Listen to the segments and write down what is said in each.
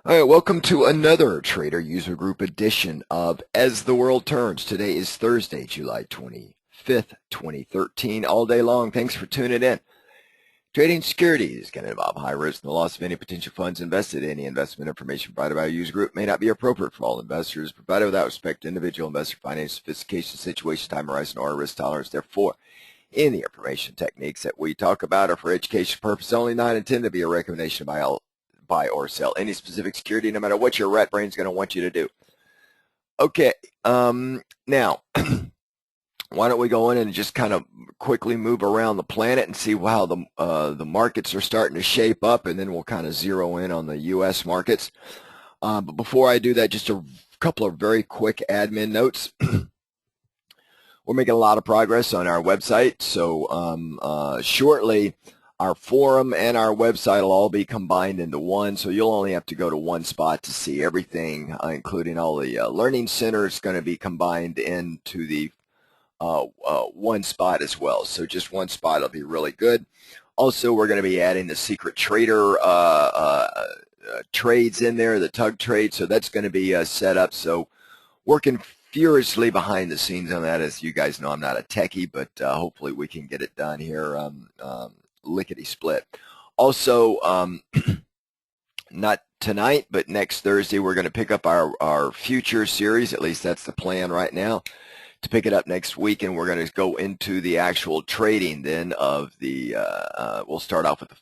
All right, welcome to another Trader User Group edition of As the World Turns. Today is Thursday, July 25th, 2013. All day long, thanks for tuning in. Trading securities can involve high risk and the loss of any potential funds invested. Any investment information provided by a user group may not be appropriate for all investors, provided without respect to individual investor financial sophistication, situation, time horizon, or risk tolerance. Therefore, any information techniques that we talk about are for education purposes only, not intended to be a recommendation by buy or sell any specific security, no matter what your rat brain is going to want you to do. Okay, now, why don't we go in and just kind of quickly move around the planet and see how the markets are starting to shape up, and then we'll kind of zero in on the U.S. markets. But before I do that, just a couple of very quick admin notes. We're making a lot of progress on our website, so shortly, our forum and our website will all be combined into one, so you'll only have to go to one spot to see everything, including all the learning centers going to be combined into the one spot as well. So just one spot will be really good. Also, we're going to be adding the secret trader trades in there, the tug trade, so that's going to be set up. So working furiously behind the scenes on that. As you guys know, I'm not a techie, but hopefully we can get it done here. Lickety split. Also, not tonight, but next Thursday, we're going to pick up our future series. At least that's the plan right now, to pick it up next week, and we're going to go into the actual trading then of the, we'll start off with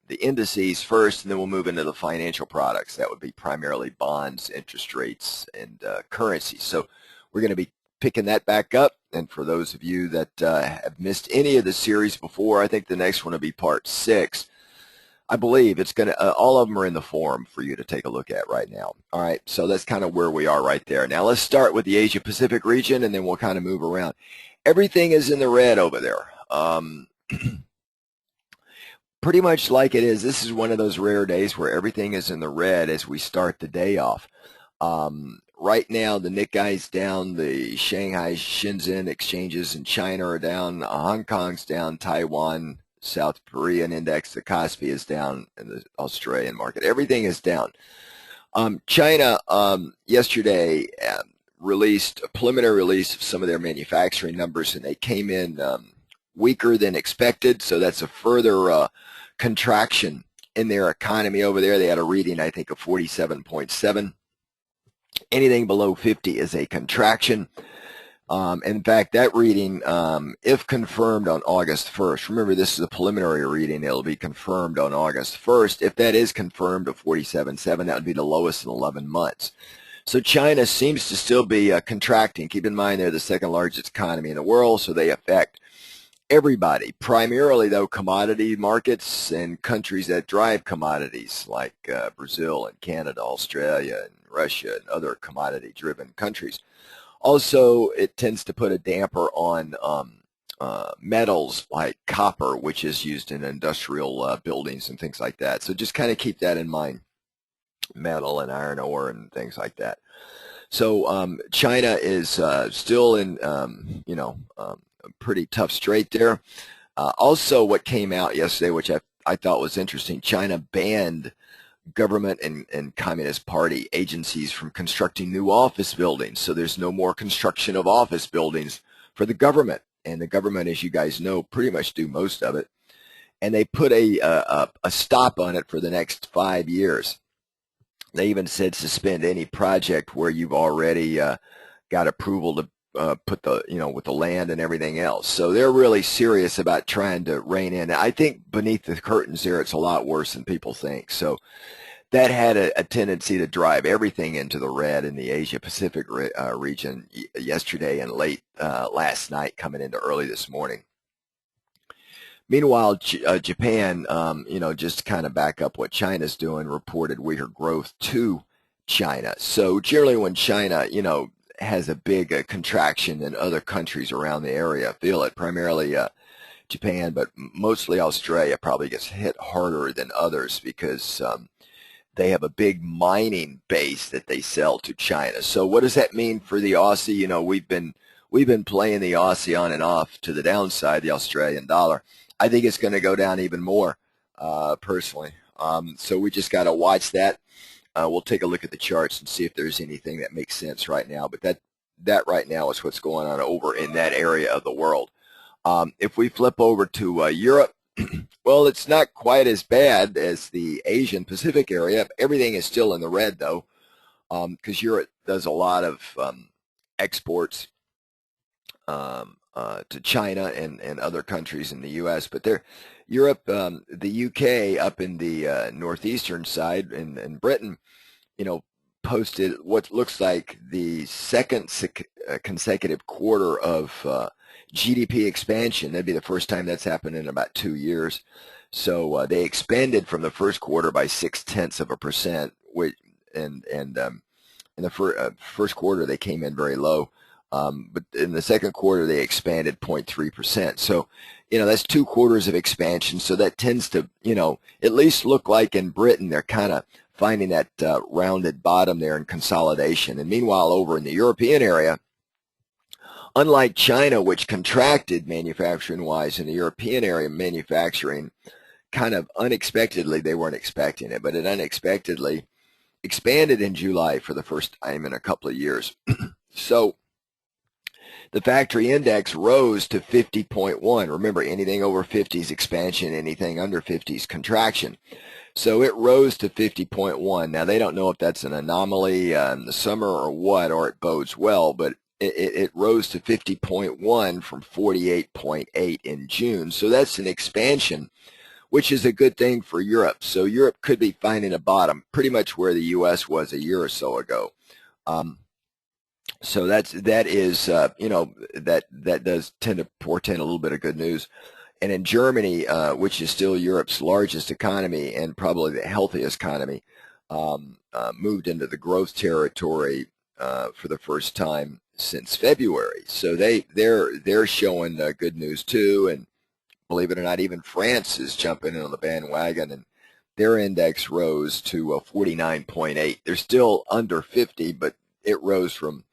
the indices first, and then we'll move into the financial products. That would be primarily bonds, interest rates, and currencies. So we're going to be picking that back up. And for those of you that have missed any of the series before, I think the next one will be part 6. I believe it's going to, all of them are in the forum for you to take a look at right now. All right, so that's kind of where we are right there. Now let's start with the Asia-Pacific region, and then we'll kind of move around. Everything is in the red over there. Pretty much like it is. This is one of those rare days where everything is in the red as we start the day off. Right now, the Nikkei's down, the Shanghai Shenzhen exchanges in China are down, Hong Kong's down, Taiwan, South Korean index, the Kospi is down, and the Australian market. Everything is down. China yesterday released a preliminary release of some of their manufacturing numbers, and they came in weaker than expected, so that's a further contraction in their economy over there. They had a reading, I think, of 47.7. Anything below 50 is a contraction. In fact, that reading, if confirmed on August 1st, remember this is a preliminary reading, it'll be confirmed on August 1st. If that is confirmed of 47.7, that would be the lowest in 11 months. So China seems to still be contracting. Keep in mind they're the second largest economy in the world, so they affect everybody. Primarily, though, commodity markets and countries that drive commodities like Brazil and Canada, Australia, and Russia, and other commodity-driven countries. Also, it tends to put a damper on metals like copper, which is used in industrial buildings and things like that. So just kind of keep that in mind, metal and iron ore and things like that. So China is still in, a pretty tough strait there. Also, what came out yesterday, which I thought was interesting, China banned government and Communist Party agencies from constructing new office buildings. So there's no more construction of office buildings for the government. And the government, as you guys know, pretty much do most of it. And they put a stop on it for the next 5 years. They even said suspend any project where you've already got approval to put the, with the land and everything else. So they're really serious about trying to rein in. I think beneath the curtains there, it's a lot worse than people think. So that had a tendency to drive everything into the red in the Asia-Pacific region yesterday and late last night, coming into early this morning. Meanwhile, Japan, just to kind of back up what China's doing, reported weaker growth to China. So generally when China, has a big contraction, and other countries around the area feel it, primarily Japan, but mostly Australia probably gets hit harder than others because they have a big mining base that they sell to China. So what does that mean for the Aussie? We've been playing the Aussie on and off to the downside, the Australian dollar. I think it's going to go down even more, personally. So we just got to watch that. We'll take a look at the charts and see if there's anything that makes sense right now. But that right now is what's going on over in that area of the world. If we flip over to Europe, well, it's not quite as bad as the Asian Pacific area. Everything is still in the red, though, because Europe does a lot of exports to China and other countries in the U.S. But Europe, the UK up in the northeastern side and Britain, posted what looks like the second consecutive quarter of GDP expansion. That'd be the first time that's happened in about 2 years. So they expanded from the first quarter by 0.6%, which in the first quarter they came in very low. But in the second quarter, they expanded 0.3%. So, that's 2 quarters of expansion. So that tends to, at least look like in Britain, they're kind of finding that rounded bottom there in consolidation. And meanwhile, over in the European area, unlike China, which contracted manufacturing-wise, in the European area, manufacturing kind of unexpectedly, they weren't expecting it, but it unexpectedly expanded in July for the first time in a couple of years. So the factory index rose to 50.1. Remember, anything over 50 is expansion, anything under 50 is contraction. So it rose to 50.1. Now, they don't know if that's an anomaly in the summer or what, or it bodes well, but it rose to 50.1 from 48.8 in June. So that's an expansion, which is a good thing for Europe. So Europe could be finding a bottom, pretty much where the U.S. was a year or so ago. So that does tend to portend a little bit of good news. And in Germany, which is still Europe's largest economy and probably the healthiest economy, moved into the growth territory for the first time since February. So they're showing good news too. And believe it or not, even France is jumping in on the bandwagon, and their index rose to 49.8. They're still under 50, but it rose from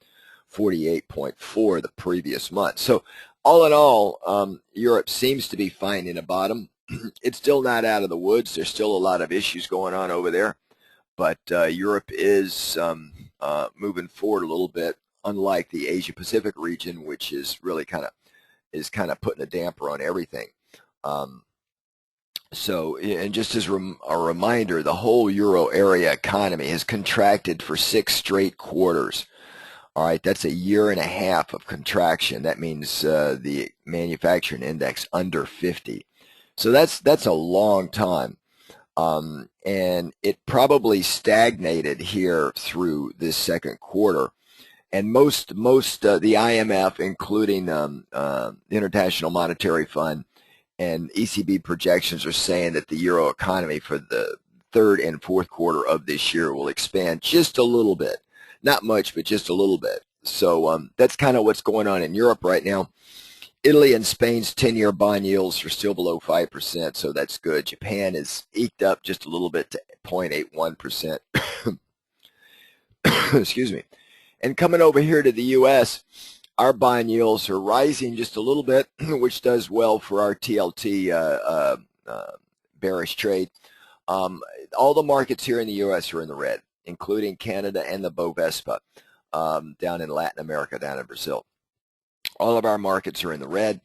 48.4 the previous month. So all in all, Europe seems to be finding a bottom. It's still not out of the woods. There's still a lot of issues going on over there, but Europe is moving forward a little bit, unlike the Asia-Pacific region, which is really kind of putting a damper on everything. So, and just as a reminder, the whole euro area economy has contracted for 6 straight quarters. All right, that's a year and a half of contraction. That means the manufacturing index under 50. So that's a long time. And it probably stagnated here through this second quarter. And most the IMF, including the International Monetary Fund and ECB projections, are saying that the euro economy for the third and fourth quarter of this year will expand just a little bit. Not much, but just a little bit. So that's kind of what's going on in Europe right now. Italy and Spain's 10-year bond yields are still below 5%, so that's good. Japan is eked up just a little bit to 0.81%. Excuse me. And coming over here to the U.S., our bond yields are rising just a little bit, which does well for our TLT bearish trade. All the markets here in the U.S. are in the red, including Canada and the Bovespa down in Latin America, down in Brazil. All of our markets are in the red.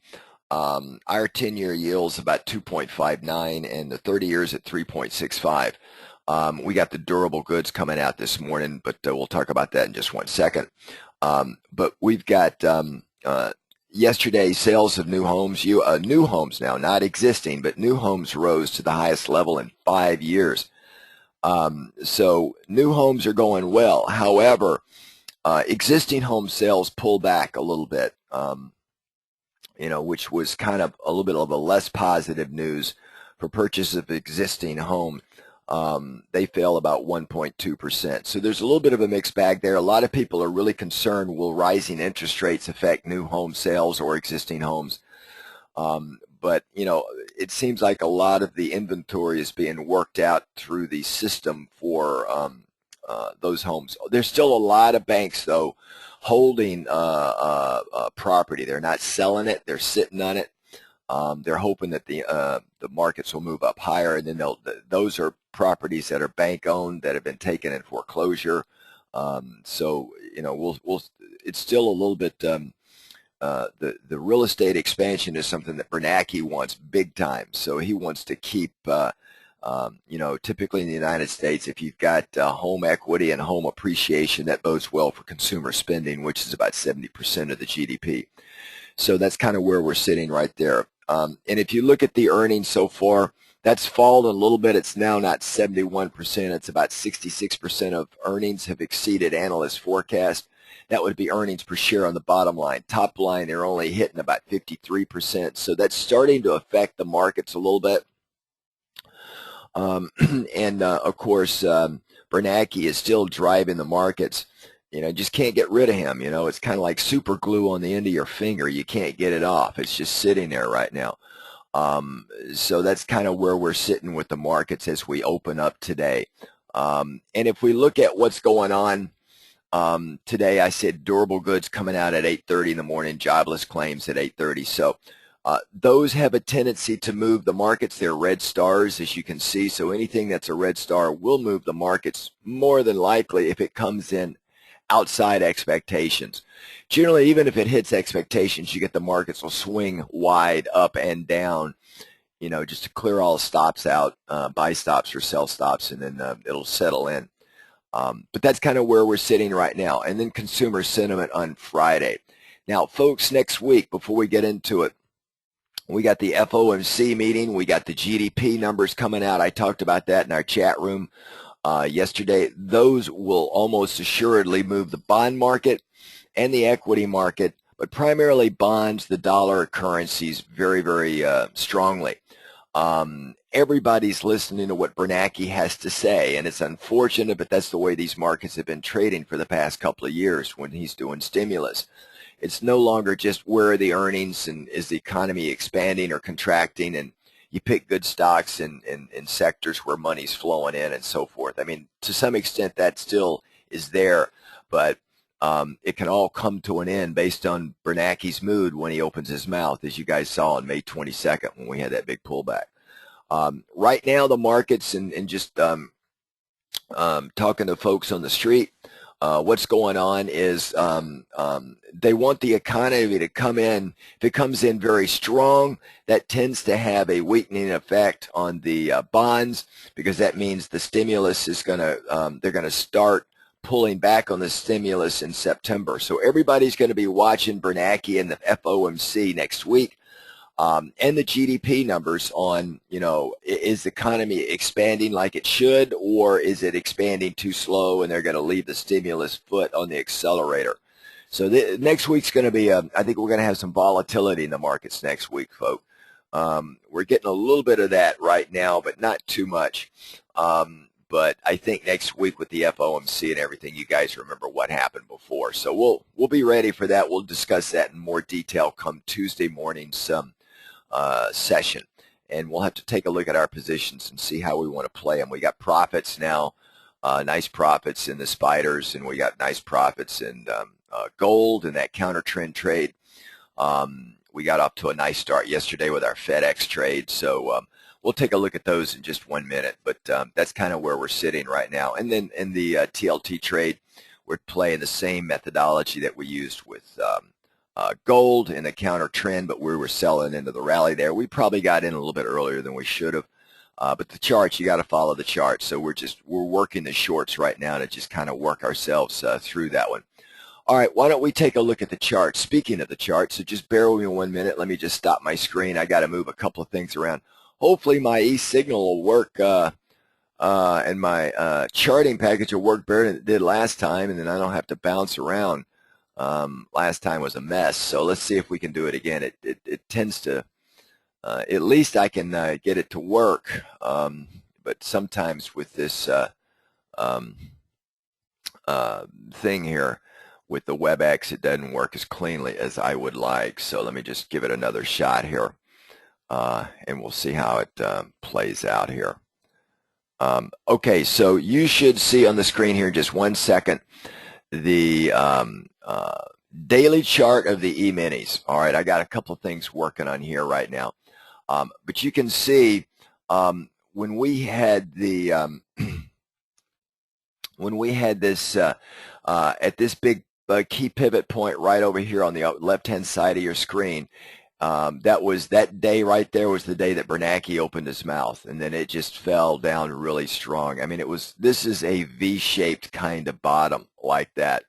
Our 10-year yield is about 2.59, and the 30 years at 3.65. We got the durable goods coming out this morning, but we'll talk about that in just 1 second. But we've got yesterday sales of new homes. New homes now, not existing, but new homes rose to the highest level in 5 years. So new homes are going well. However, existing home sales pull back a little bit, which was kind of a little bit of a less positive news for purchase of existing home. They fell about 1.2%. So there's a little bit of a mixed bag there. A lot of people are really concerned, will rising interest rates affect new home sales or existing homes? But, it seems like a lot of the inventory is being worked out through the system for those homes. There's still a lot of banks, though, holding property. They're not selling it. They're sitting on it. They're hoping that the markets will move up higher, and then those are properties that are bank owned that have been taken in foreclosure. So it's still a little bit. The real estate expansion is something that Bernanke wants big time. So he wants to keep. Typically in the United States, if you've got home equity and home appreciation, that bodes well for consumer spending, which is about 70% of the GDP. So that's kind of where we're sitting right there. And if you look at the earnings so far, that's fallen a little bit. It's now not 71%. It's about 66% of earnings have exceeded analyst forecast. That would be earnings per share on the bottom line. Top line, they're only hitting about 53%. So that's starting to affect the markets a little bit. Of course, Bernanke is still driving the markets. Just can't get rid of him. It's kind of like super glue on the end of your finger. You can't get it off. It's just sitting there right now. So that's kind of where we're sitting with the markets as we open up today. And if we look at what's going on today, I said durable goods coming out at 8:30 in the morning, jobless claims at 8:30. So those have a tendency to move the markets. They're red stars, as you can see. So anything that's a red star will move the markets more than likely if it comes in outside expectations. Generally, even if it hits expectations, you get the markets will swing wide up and down, just to clear all the stops out, buy stops or sell stops, and then it'll settle in. But that's kind of where we're sitting right now. And then consumer sentiment on Friday. Now, folks, next week, before we get into it, we got the FOMC meeting. We got the GDP numbers coming out. I talked about that in our chat room yesterday. Those will almost assuredly move the bond market and the equity market, but primarily bonds, the dollar currencies, very, very strongly. Everybody's listening to what Bernanke has to say, and it's unfortunate, but that's the way these markets have been trading for the past couple of years when he's doing stimulus. It's no longer just where are the earnings and is the economy expanding or contracting, and you pick good stocks in sectors where money's flowing in and so forth. I mean, to some extent that still is there, but it can all come to an end based on Bernanke's mood when he opens his mouth, as you guys saw on May 22nd when we had that big pullback. Right now, the markets and just talking to folks on the street, what's going on is they want the economy to come in. If it comes in very strong, that tends to have a weakening effect on the bonds, because that means the stimulus is going to, they're going to start pulling back on the stimulus in September. So everybody's going to be watching Bernanke and the FOMC next week. And the GDP numbers on, is the economy expanding like it should, or is it expanding too slow and they're going to leave the stimulus foot on the accelerator? So next week's going to be, I think we're going to have some volatility in the markets next week, folks. We're getting a little bit of that right now, but not too much. But I think next week with the FOMC and everything, you guys remember what happened before. So we'll be ready for that. We'll discuss that in more detail come Tuesday morning's session, and we'll have to take a look at our positions and see how we want to play them. We got profits now, nice profits in the spiders, and we got nice profits in gold in that counter trend trade. We got off to a nice start yesterday with our FedEx trade, so we'll take a look at those in just 1 minute, but that's kind of where we're sitting right now. And then in the TLT trade, we're playing the same methodology that we used with gold in the counter trend, but we were selling into the rally there. We probably got in a little bit earlier than we should have, but the charts, you got to follow the chart. So we're working the shorts right now to just kind of work ourselves through that one. All right, why don't we take a look at the chart? Speaking of the chart, so just bear with me 1 minute. Let me just stop my screen. I got to move a couple of things around. Hopefully my e-signal will work and my charting package will work better than it did last time, and then I don't have to bounce around. Last time was a mess, so let's see if we can do it again. It tends to, at least I can get it to work, but sometimes with this thing here with the WebEx, it doesn't work as cleanly as I would like. So let me just give it another shot here, and we'll see how it plays out here. Okay, so you should see on the screen here in just 1 second the daily chart of the E-minis. All right, I got a couple of things working on here right now. But you can see when we had the when we had this at this big key pivot point right over here on the left-hand side of your screen, that day right there was the day that Bernanke opened his mouth, and then it just fell down really strong. I mean, this is a V-shaped kind of bottom like that.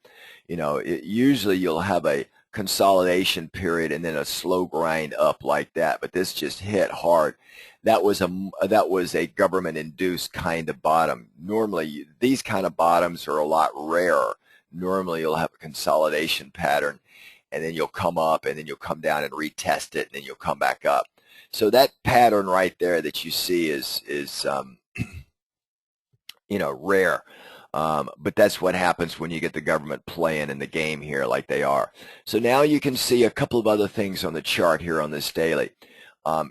You know, usually you'll have a consolidation period and then a slow grind up like that, but this just hit hard. That was a government-induced kind of bottom. Normally, these kind of bottoms are a lot rarer. Normally, you'll have a consolidation pattern, and then you'll come up, and then you'll come down and retest it, and then you'll come back up. So that pattern right there that you see is you know, rare. But that's what happens when you get the government playing in the game here like they are. So now you can see a couple of other things on the chart here on this daily.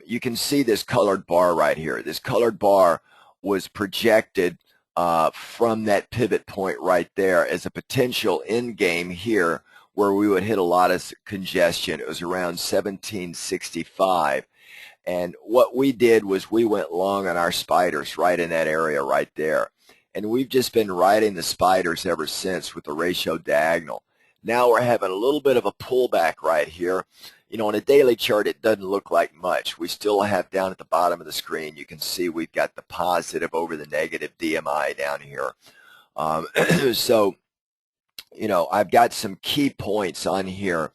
You can see this colored bar right here. This colored bar was projected from that pivot point right there as a potential end game here where we would hit a lot of congestion. It was around 1765. And what we did was we went long on our spiders right in that area right there. And we've just been riding the spiders ever since with the ratio diagonal. Now we're having a little bit of a pullback right here. You know, on a daily chart, it doesn't look like much. We still have down at the bottom of the screen, you can see we've got the positive over the negative DMI down here. So, you know, I've got some key points on here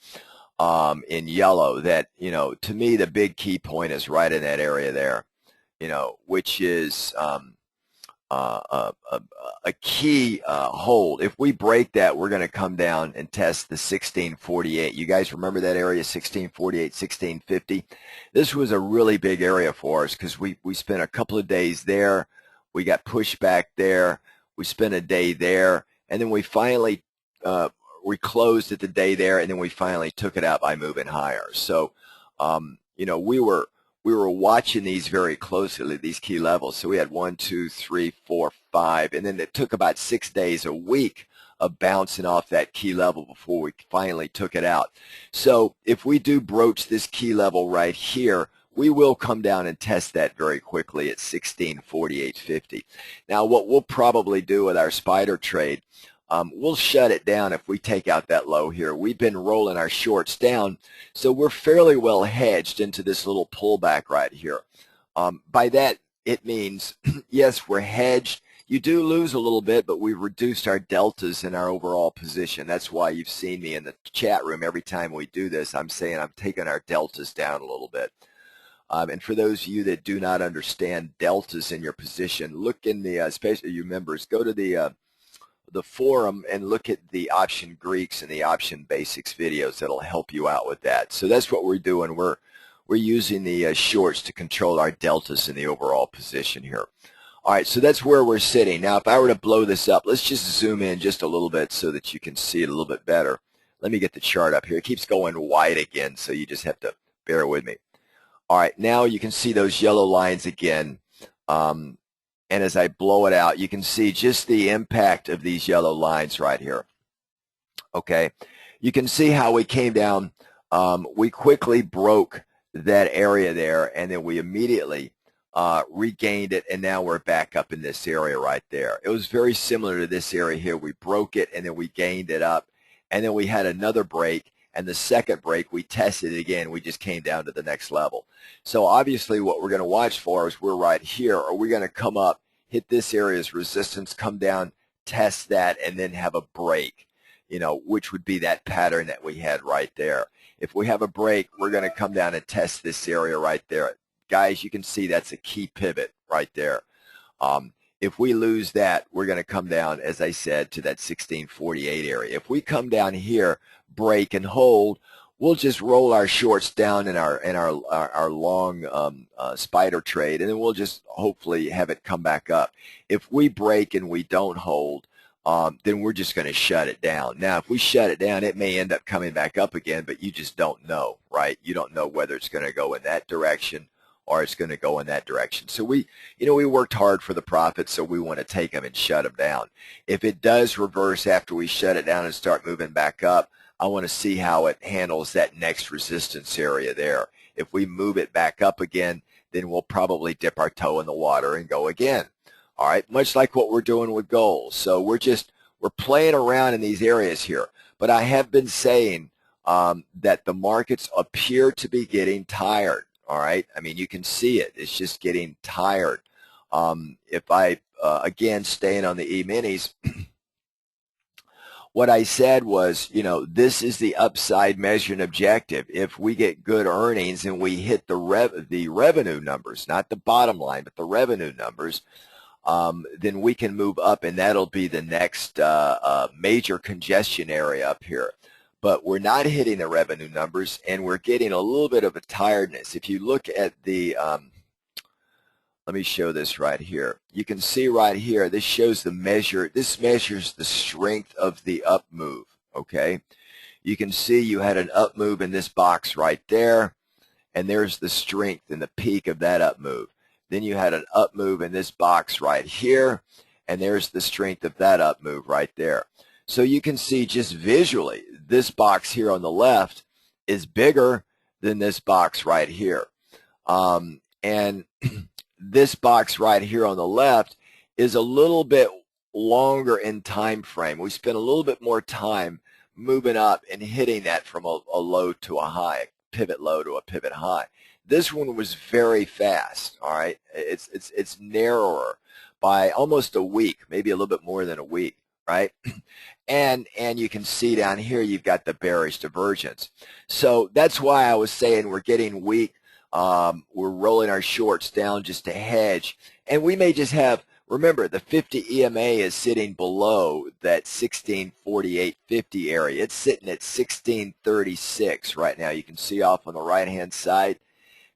in yellow that, you know, to me, the big key point is right in that area there, you know, which is a key hold. If we break that, we're going to come down and test the 1648. You guys remember that area, 1648, 1650? This was a really big area for us because we spent a couple of days there. We got pushed back there. We spent a day there. And then we finally, we closed at the day there, and then we finally took it out by moving higher. So, you know, we were watching these very closely, these key levels. So we had 1, 2, 3, 4, 5, and then it took about 6 days, a week of bouncing off that key level before we finally took it out. So if we do broach this key level right here, we will come down and test that very quickly at 1648.50. Now what we'll probably do with our spider trade, we'll shut it down if we take out that low here. We've been rolling our shorts down, so we're fairly well hedged into this little pullback right here. By that, it means, yes, we're hedged. You do lose a little bit, but we've reduced our deltas in our overall position. That's why you've seen me in the chat room every time we do this. I'm saying I'm taking our deltas down a little bit. And for those of you that do not understand deltas in your position, look in the, especially you members, go to the forum and look at the option Greeks and the option basics videos. That'll help you out with that. So that's what we're doing. We're using the shorts to control our deltas in the overall position here. All right, so that's where we're sitting. Now, if I were to blow this up, let's just zoom in just a little bit so that you can see it a little bit better. Let me get the chart up here. It keeps going white again, so you just have to bear with me. All right, now you can see those yellow lines again. And as I blow it out, you can see just the impact of these yellow lines right here. Okay, you can see how we came down. We quickly broke that area there, and then we immediately regained it, and now we're back up in this area right there. It was very similar to this area here. We broke it, and then we gained it up, and then we had another break, and the second break, we tested it again. We just came down to the next level. So obviously what we're going to watch for is we're right here. Are we going to come up, hit this area's resistance, come down, test that, and then have a break, you know, which would be that pattern that we had right there. If we have a break, we're going to come down and test this area right there. Guys, you can see that's a key pivot right there. If we lose that, we're going to come down, as I said, to that 1648 area. If we come down here, break and hold, we'll just roll our shorts down in our long spider trade, and then we'll just hopefully have it come back up. If we break and we don't hold, then we're just going to shut it down. Now, if we shut it down, it may end up coming back up again, but you just don't know, right? You don't know whether it's going to go in that direction or it's going to go in that direction. So we worked hard for the profits, so we want to take them and shut them down. If it does reverse after we shut it down and start moving back up, I want to see how it handles that next resistance area there. If we move it back up again, then we'll probably dip our toe in the water and go again. All right, much like what we're doing with gold. So we're playing around in these areas here. But I have been saying that the markets appear to be getting tired. All right, I mean, you can see it. It's just getting tired. If I, again, staying on the E-minis, what I said was, you know, this is the upside measuring objective. If we get good earnings and we hit the revenue numbers, not the bottom line, but the revenue numbers, then we can move up, and that'll be the next major congestion area up here. But we're not hitting the revenue numbers, and we're getting a little bit of a tiredness. If you look at the let me show this right here. You can see right here, this shows the measure. This measures the strength of the up move, okay? You can see you had an up move in this box right there, and there's the strength and the peak of that up move. Then you had an up move in this box right here, and there's the strength of that up move right there. So you can see just visually, this box here on the left is bigger than this box right here. And this box right here on the left is a little bit longer in time frame. We spent a little bit more time moving up and hitting that from a low to a high, a pivot low to a pivot high. This one was very fast, all right? It's narrower by almost a week, maybe a little bit more than a week, right? And you can see down here you've got the bearish divergence. So that's why I was saying we're getting weak. We're rolling our shorts down just to hedge, and we may just have, remember, the 50 EMA is sitting below that 1648.50 area. It's sitting at 1636 right now. You can see off on the right hand side.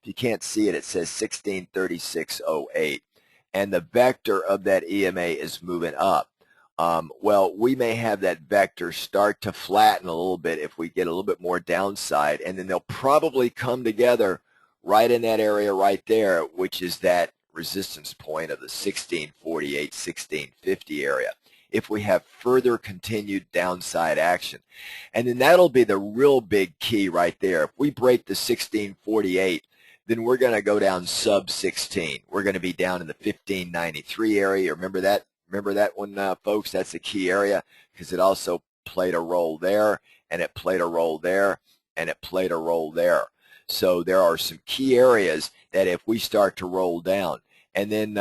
If you can't see it, it says 1636.08, and the vector of that EMA is moving up. Well, we may have that vector start to flatten a little bit if we get a little bit more downside, and then they'll probably come together right in that area right there, which is that resistance point of the 1648, 1650 area, if we have further continued downside action. And then that'll be the real big key right there. If we break the 1648, then we're going to go down sub 16. We're going to be down in the 1593 area. Remember that? Remember that one, folks? That's a key area because it also played a role there, and it played a role there, and it played a role there. So there are some key areas that if we start to roll down, and then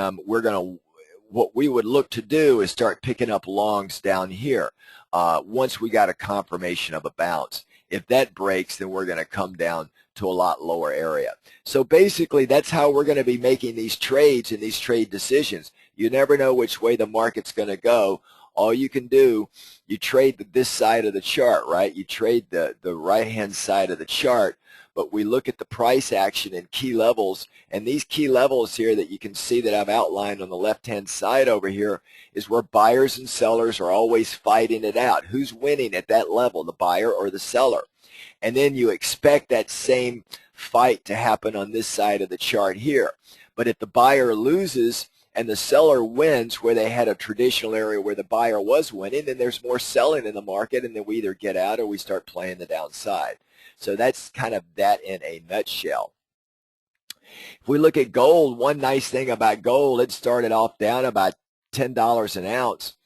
what we would look to do is start picking up longs down here once we got a confirmation of a bounce. If that breaks, then we're going to come down to a lot lower area. So basically, that's how we're going to be making these trades and these trade decisions. You never know which way the market's going to go. All you can do, you trade this side of the chart, right? You trade the right-hand side of the chart. But we look at the price action and key levels, and these key levels here that you can see that I've outlined on the left-hand side over here is where buyers and sellers are always fighting it out. Who's winning at that level, the buyer or the seller? And then you expect that same fight to happen on this side of the chart here. But if the buyer loses and the seller wins where they had a traditional area where the buyer was winning, then there's more selling in the market, and then we either get out or we start playing the downside. So that's kind of that in a nutshell. If we look at gold, one nice thing about gold, it started off down about $10 an ounce,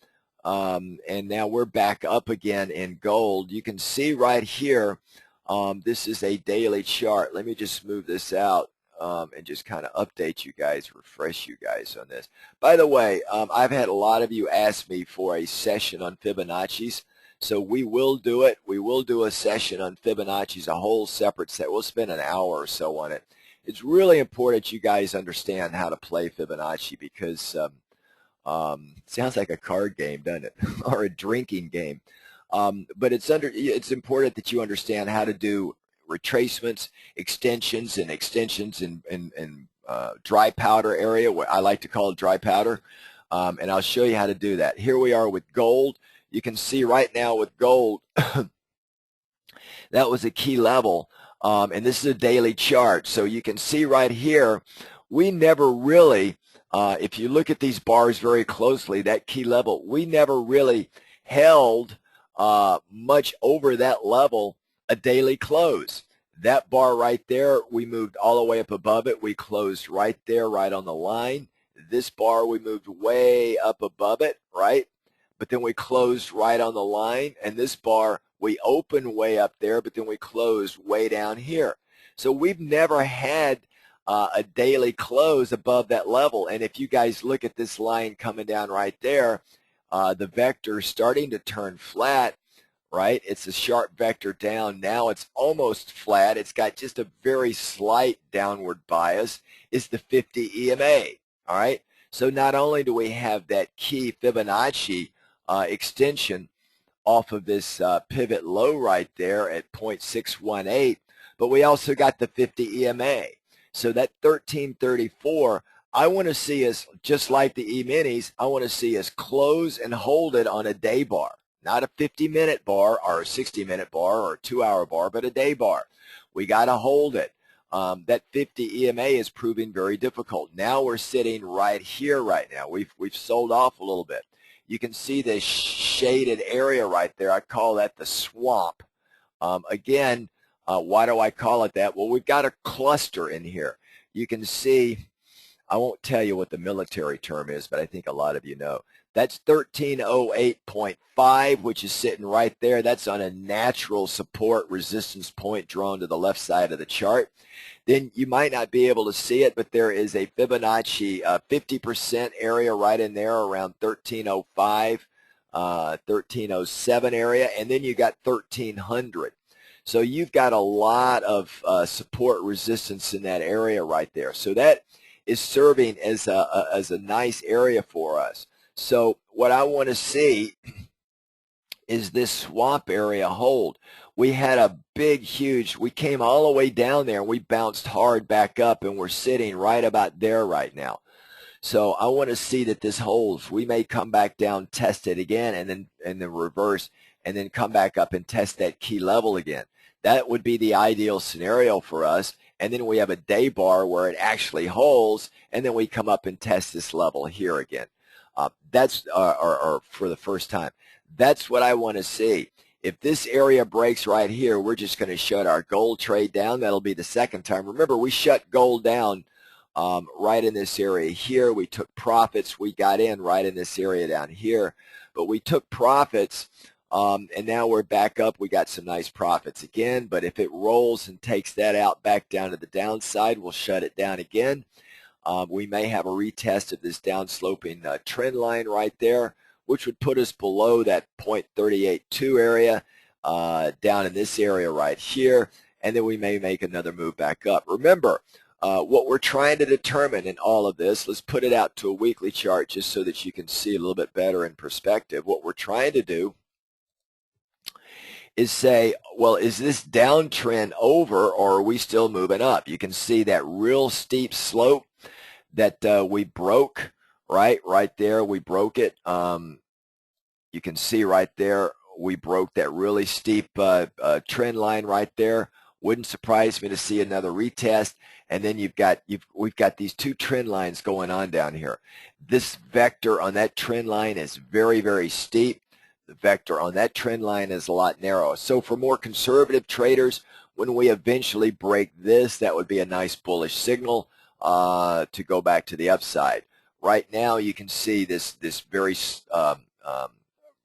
and now we're back up again in gold. You can see right here, this is a daily chart. Let me just move this out and just kind of update you guys, refresh you guys on this. By the way, I've had a lot of you ask me for a session on Fibonacci's. So we will do it. We will do a session on Fibonacci's, a whole separate set. We'll spend an hour or so on it. It's really important you guys understand how to play Fibonacci because sounds like a card game, doesn't it? Or a drinking game. But it's important that you understand how to do retracements, extensions in dry powder area, what I like to call it dry powder. And I'll show you how to do that. Here we are with gold. You can see right now with gold, that was a key level, and this is a daily chart. So you can see right here, we never really, if you look at these bars very closely, that key level, we never really held much over that level a daily close. That bar right there, we moved all the way up above it. We closed right there, right on the line. This bar, we moved way up above it, right? But then we closed right on the line. And this bar, we opened way up there, but then we closed way down here. So we've never had a daily close above that level. And if you guys look at this line coming down right there, the vector is starting to turn flat, right? It's a sharp vector down. Now it's almost flat. It's got just a very slight downward bias. It's the 50 EMA, all right? So not only do we have that key Fibonacci extension off of this pivot low right there at 0.618, but we also got the 50 EMA. So that 1334, I want to see us, just like the E-minis, I want to see us close and hold it on a day bar. Not a 50-minute bar or a 60-minute bar or a 2-hour bar, but a day bar. We got to hold it. That 50 EMA is proving very difficult. Now we're sitting right here right now. We've sold off a little bit. You can see this shaded area right there. I call that the swamp. Again, why do I call it that? Well, we've got a cluster in here. You can see, I won't tell you what the military term is, but I think a lot of you know. That's 1308.5, which is sitting right there. That's on a natural support resistance point drawn to the left side of the chart. Then you might not be able to see it, but there is a Fibonacci 50% area right in there around 1305, 1307 area, and then you got 1300. So you've got a lot of support resistance in that area right there. So that is serving as a nice area for us. So what I want to see is this swamp area hold. We had a big, huge, we came all the way down there and we bounced hard back up and we're sitting right about there right now. So I want to see that this holds. We may come back down, test it again, and then reverse, and then come back up and test that key level again. That would be the ideal scenario for us. And then we have a day bar where it actually holds, and then we come up and test this level here again. That's or for the first time. That's what I want to see. If this area breaks right here, we're just going to shut our gold trade down. That'll be the second time. Remember, we shut gold down right in this area here. We took profits. We got in right in this area down here. But we took profits, and now we're back up. We got some nice profits again. But if it rolls and takes that out back down to the downside, we'll shut it down again. We may have a retest of this downsloping trend line right there, which would put us below that 0.382 area, down in this area right here, and then we may make another move back up. Remember, what we're trying to determine in all of this, let's put it out to a weekly chart just so that you can see a little bit better in perspective. What we're trying to do is say, well, is this downtrend over or are we still moving up? You can see that real steep slope that we broke, right there. We broke it. You can see right there we broke that really steep trend line right there. Wouldn't surprise me to see another retest. And then we've got these two trend lines going on down here. This vector on that trend line is very, very steep. The vector on that trend line is a lot narrower. So for more conservative traders, when we eventually break this, that would be a nice bullish signal to go back to the upside. Right now, you can see this very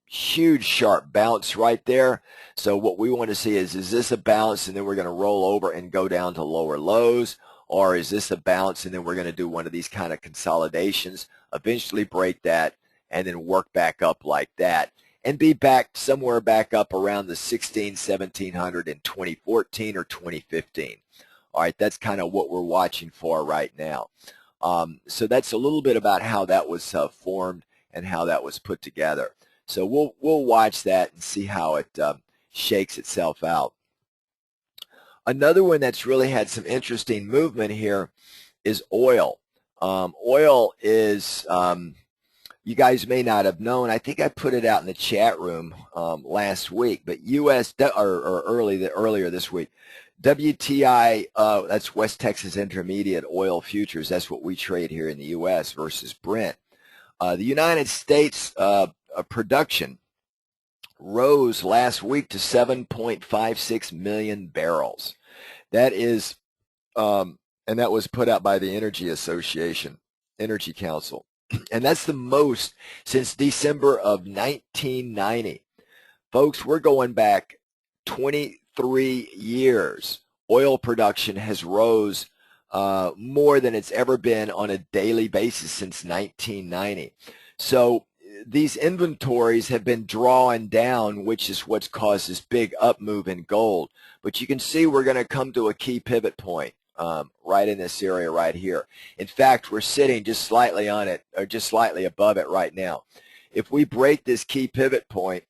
huge sharp bounce right there. So what we want to see is this a bounce and then we're going to roll over and go down to lower lows, or is this a bounce and then we're going to do one of these kind of consolidations, eventually break that, and then work back up like that, and be back somewhere back up around the 1700 in 2014 or 2015. All right, that's kind of what we're watching for right now. So that's a little bit about how that was formed and how that was put together. So we'll watch that and see how it shakes itself out. Another one that's really had some interesting movement here is oil. Oil is, you guys may not have known, I think I put it out in the chat room last week, but earlier this week, WTI, that's West Texas Intermediate Oil Futures, that's what we trade here in the U.S. versus Brent. The United States production rose last week to 7.56 million barrels. That is, and that was put out by the Energy Council. And that's the most since December of 1990. Folks, we're going back 23 years. Oil production has rose more than it's ever been on a daily basis since 1990. So these inventories have been drawing down, which is what's caused this big up move in gold. But you can see we're going to come to a key pivot point right in this area right here. In fact, we're sitting just slightly on it, or just slightly above it right now. If we break this key pivot point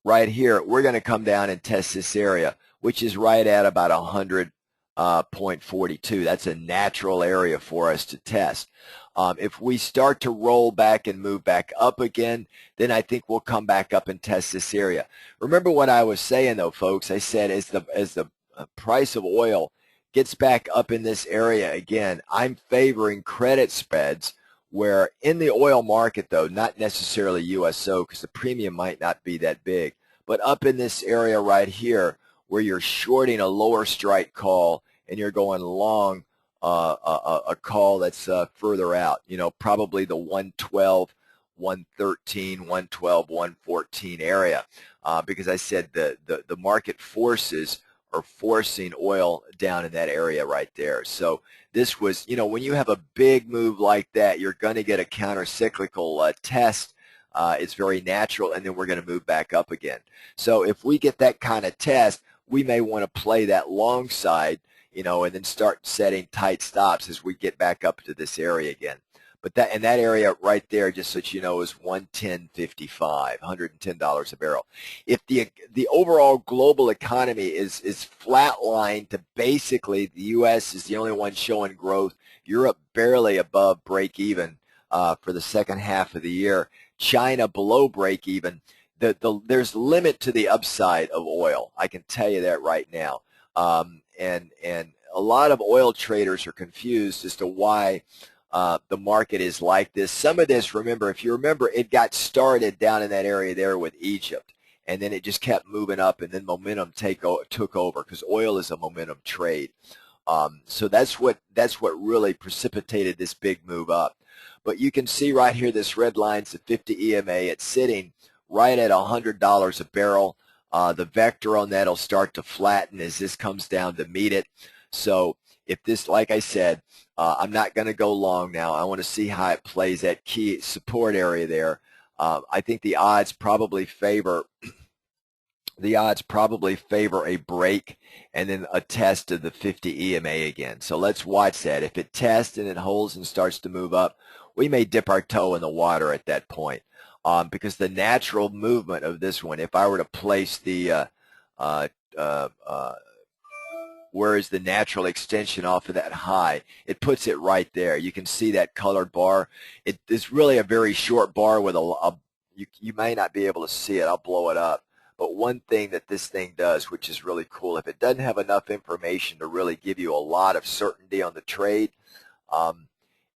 right here, we're going to come down and test this area, which is right at about 100.42. That's a natural area for us to test. If we start to roll back and move back up again, then I think we'll come back up and test this area. Remember what I was saying, though, folks. I said as the price of oil gets back up in this area again, I'm favoring credit spreads where in the oil market, though, not necessarily USO because the premium might not be that big, but up in this area right here where you're shorting a lower strike call and you're going long a call that's further out, probably the 112, 113, 112, 114 area, because I said the market forces are forcing oil down in that area right there. So this was, when you have a big move like that, you're going to get a counter-cyclical test. It's very natural, and then we're going to move back up again. So if we get that kind of test, we may want to play that long side, and then start setting tight stops as we get back up to this area again. But that area right there, just so you know, is 110.55, $110 a barrel. If the overall global economy is flatlined to basically the U.S. is the only one showing growth, Europe barely above break even for the second half of the year, China below break even. There's limit to the upside of oil. I can tell you that right now. And a lot of oil traders are confused as to why the market is like this. Some of this, if you remember, it got started down in that area there with Egypt, and then it just kept moving up, and then momentum took over because oil is a momentum trade. So that's what really precipitated this big move up. But you can see right here, this red line's the 50 EMA. It's sitting right at $100 a barrel. The vector on that will start to flatten as this comes down to meet it. So if this, like I said, I'm not going to go long now. I want to see how it plays that key support area there. I think the odds probably favor a break and then a test of the 50 EMA again. So let's watch that. If it tests and it holds and starts to move up, we may dip our toe in the water at that point. Because the natural movement of this one, if I were to place the where is the natural extension off of that high, it puts it right there. You can see that colored bar. It is really a very short bar with you may not be able to see it. I'll blow it up. But one thing that this thing does, which is really cool, if it doesn't have enough information to really give you a lot of certainty on the trade,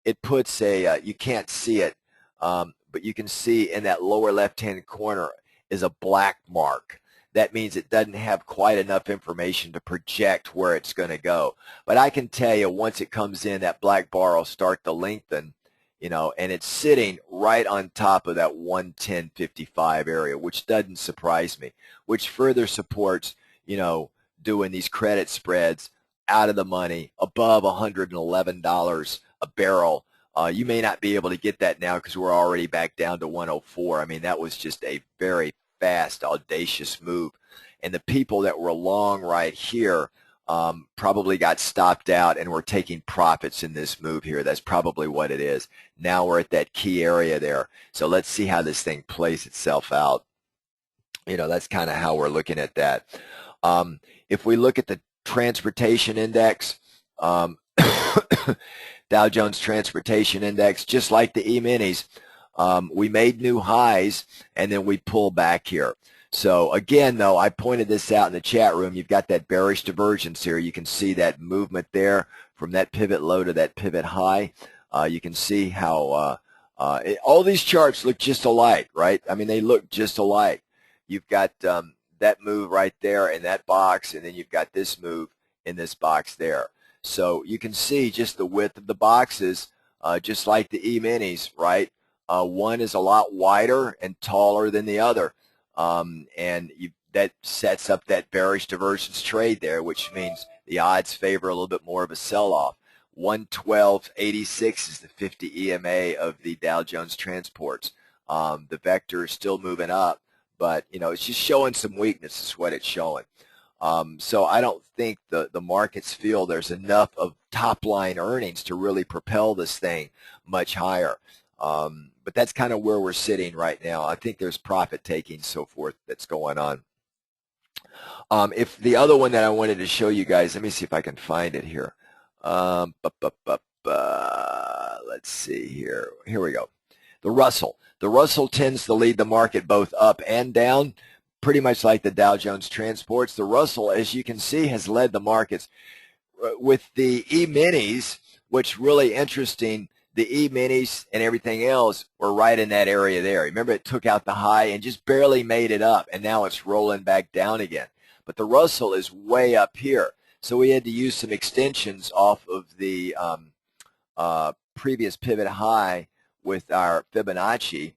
it puts you can't see it, but you can see in that lower left-hand corner is a black mark. That means it doesn't have quite enough information to project where it's going to go. But I can tell you once it comes in, that black bar will start to lengthen, and it's sitting right on top of that 110.55 area, which doesn't surprise me, which further supports, doing these credit spreads out of the money above $111 a barrel. You may not be able to get that now because we're already back down to 104. I mean, that was just a very fast, audacious move. And the people that were long right here probably got stopped out and were taking profits in this move here. That's probably what it is. Now we're at that key area there. So let's see how this thing plays itself out. That's kind of how we're looking at that. If we look at the transportation index, Dow Jones Transportation Index, just like the E-minis, we made new highs and then we pull back here. So again, though, I pointed this out in the chat room. You've got that bearish divergence here. You can see that movement there from that pivot low to that pivot high. You can see how all these charts look just alike, right? I mean, they look just alike. You've got that move right there in that box, and then you've got this move in this box there. So you can see just the width of the boxes, just like the E-minis, right? One is a lot wider and taller than the other, and that sets up that bearish divergence trade there, which means the odds favor a little bit more of a sell-off. 112.86 is the 50 EMA of the Dow Jones transports. The vector is still moving up, but it's just showing some weakness is what it's showing. So I don't think the markets feel there's enough of top-line earnings to really propel this thing much higher. But that's kind of where we're sitting right now. I think there's profit taking, so forth, that's going on. If the other one that I wanted to show you guys, let me see if I can find it here. Let's see here. Here we go. The Russell. The Russell tends to lead the market both up and down, pretty much like the Dow Jones transports. The Russell, as you can see, has led the markets. With the E-minis, what's really interesting, the E-minis and everything else were right in that area there. Remember, it took out the high and just barely made it up, and now it's rolling back down again. But the Russell is way up here. So we had to use some extensions off of the previous pivot high with our Fibonacci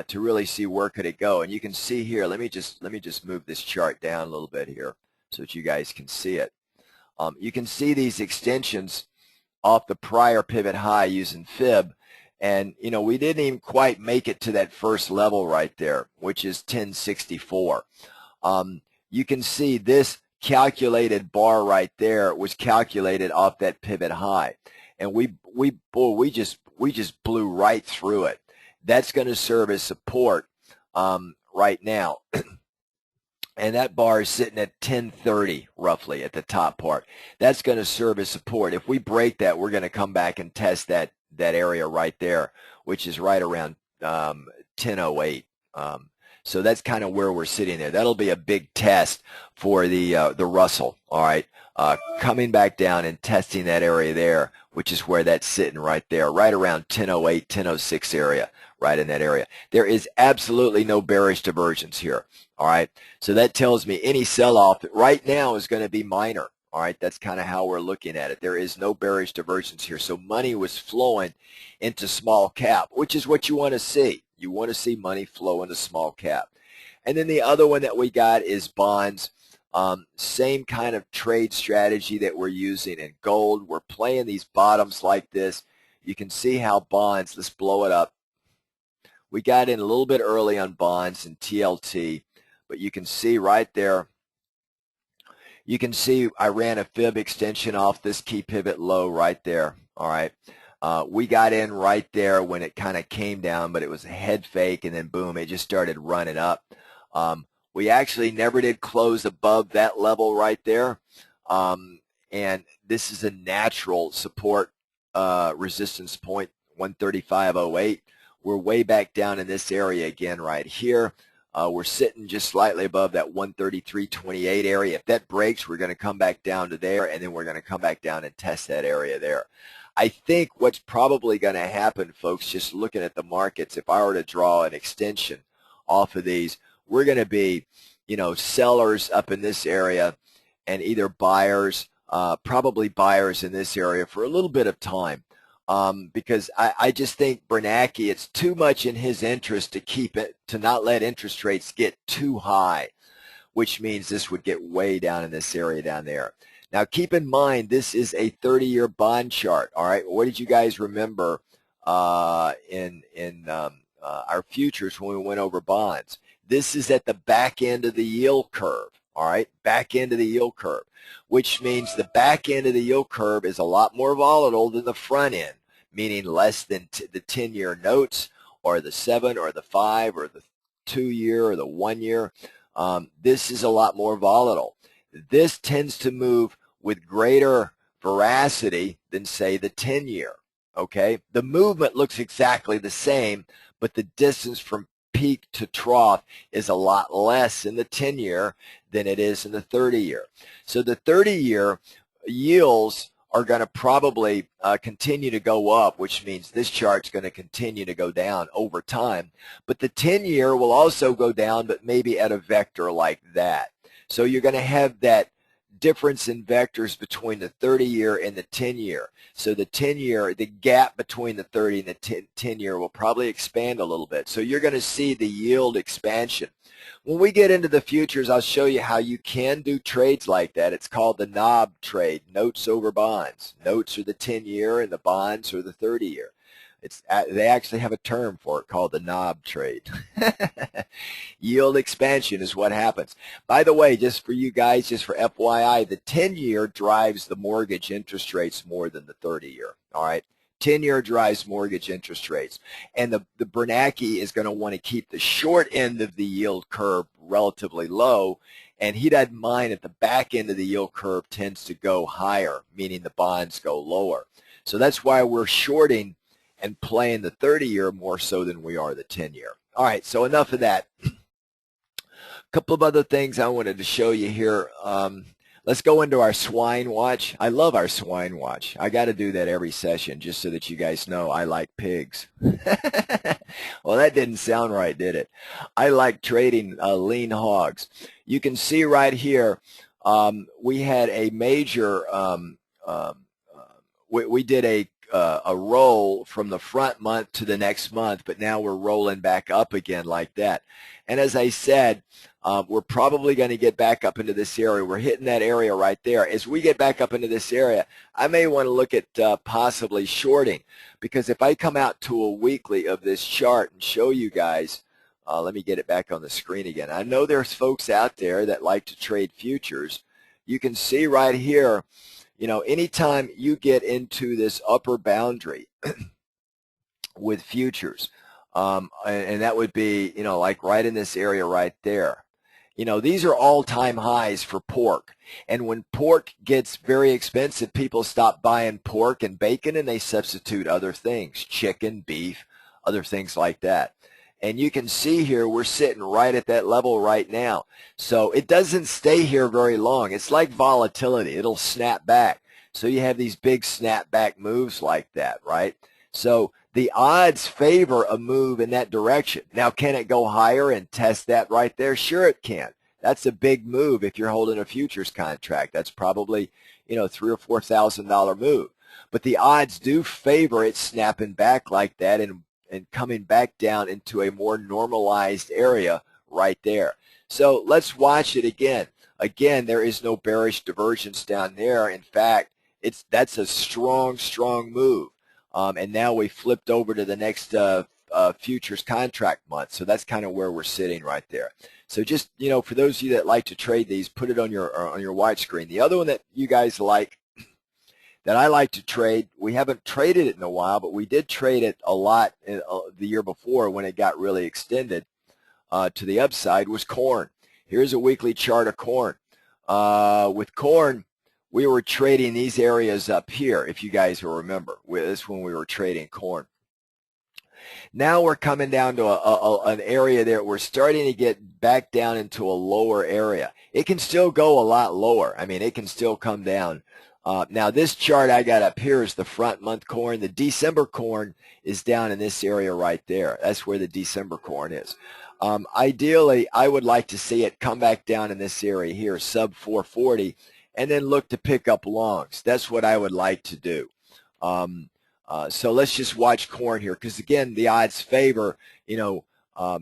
to really see where could it go. And you can see here, let me just move this chart down a little bit here so that you guys can see it. You can see these extensions off the prior pivot high using Fib, and we didn't even quite make it to that first level right there, which is 1064. You can see this calculated bar right there was calculated off that pivot high, and we just blew right through it. That's going to serve as support right now. And that bar is sitting at 1030 roughly at the top part. That's going to serve as support. If we break that, we're going to come back and test that area right there, which is right around 1008. So that's kind of where we're sitting there. That'll be a big test for the Russell. All right, coming back down and testing that area there, which is where that's sitting right there, right around 1008, 1006 area, right in that area. There is absolutely no bearish divergence here. All right, so that tells me any sell-off right now is going to be minor. All right, that's kind of how we're looking at it. There is no bearish divergence here. So money was flowing into small cap, which is what you want to see. You want to see money flow into small cap. And then the other one that we got is bonds. Same kind of trade strategy that we're using in gold. We're playing these bottoms like this. You can see how bonds, let's blow it up. We got in a little bit early on bonds and TLT, but you can see right there, you can see I ran a fib extension off this key pivot low right there. All right. We got in right there when it kind of came down, but it was a head fake, and then boom, it just started running up. We actually never did close above that level right there, and this is a natural support resistance point, 135.08. We're way back down in this area again right here. We're sitting just slightly above that 133.28 area. If that breaks, we're going to come back down to there, and then we're going to come back down and test that area there. I think what's probably going to happen, folks, just looking at the markets, if I were to draw an extension off of these, we're going to be, sellers up in this area and either buyers, probably buyers in this area for a little bit of time. Because I just think Bernanke, it's too much in his interest to keep it, to not let interest rates get too high, which means this would get way down in this area down there. Now, keep in mind, this is a 30-year bond chart, all right? What did you guys remember in our futures when we went over bonds? This is at the back end of the yield curve, all right? Back end of the yield curve, which means the back end of the yield curve is a lot more volatile than the front end, meaning less than the 10-year notes or the 7 or the 5 or the 2-year or the 1-year. This is a lot more volatile. This tends to move with greater veracity than, say, the 10-year, okay? The movement looks exactly the same, but the distance from peak to trough is a lot less in the 10-year than it is in the 30-year. So the 30-year yields are going to probably continue to go up, which means this chart's going to continue to go down over time. But the 10-year will also go down, but maybe at a vector like that. So you're going to have that difference in vectors between the 30-year and the 10-year. So the 10-year, the gap between the 30 and the 10-year will probably expand a little bit. So you're going to see the yield expansion. When we get into the futures, I'll show you how you can do trades like that. It's called the knob trade, notes over bonds. Notes are the 10-year and the bonds are the 30-year. They actually have a term for it called the knob trade. Yield expansion is what happens. By the way, just for you guys, just for FYI, the 10-year drives the mortgage interest rates more than the 30-year. All right, 10-year drives mortgage interest rates, and the Bernanke is going to want to keep the short end of the yield curve relatively low, and he doesn't mind if the back end of the yield curve tends to go higher, meaning the bonds go lower. So that's why we're shorting and playing the 30-year more so than we are the 10-year. All right, so enough of that. A couple of other things I wanted to show you here. Let's go into our swine watch. I love our swine watch. I got to do that every session just so that you guys know I like pigs. Well, that didn't sound right, did it? I like trading lean hogs. You can see right here we had a major, we did a roll from the front month to the next month, but now we're rolling back up again like that. And as I said, we're probably going to get back up into this area. We're hitting that area right there. As we get back up into this area, I may want to look at possibly shorting, because if I come out to a weekly of this chart and show you guys, let me get it back on the screen again. I know there's folks out there that like to trade futures. You can see right here, you know, anytime you get into this upper boundary with futures, and that would be, you know, like right in this area right there. You know, these are all-time highs for pork. And when pork gets very expensive, people stop buying pork and bacon and they substitute other things, chicken, beef, other things like that. And you can see here we're sitting right at that level right now. So it doesn't stay here very long. It's like volatility. It'll snap back. So you have these big snapback moves like that, right? So the odds favor a move in that direction. Now, can it go higher and test that right there? Sure it can. That's a big move if you're holding a futures contract. That's probably, you know, $3,000 or $4,000 move. But the odds do favor it snapping back like that and coming back down into a more normalized area right there. So let's watch it again. Again, there is no bearish divergence down there. In fact, that's a strong, strong move. And now we flipped over to the next futures contract month. So that's kind of where we're sitting right there. So just, you know, for those of you that like to trade these, put it on your watch screen. The other one that you guys like, that I like to trade, we haven't traded it in a while, but we did trade it a lot the year before when it got really extended to the upside, was corn. Here's a weekly chart of corn. With corn, we were trading these areas up here, if you guys will remember. This is when we were trading corn. Now we're coming down to an area there. We're starting to get back down into a lower area. It can still go a lot lower. I mean, it can still come down. Now this chart I got up here is the front month corn. The December corn is down in this area right there. That's where the December corn is. Ideally, I would like to see it come back down in this area here, sub 440, and then look to pick up longs. That's what I would like to do. So let's just watch corn here, because again, the odds favor, you know,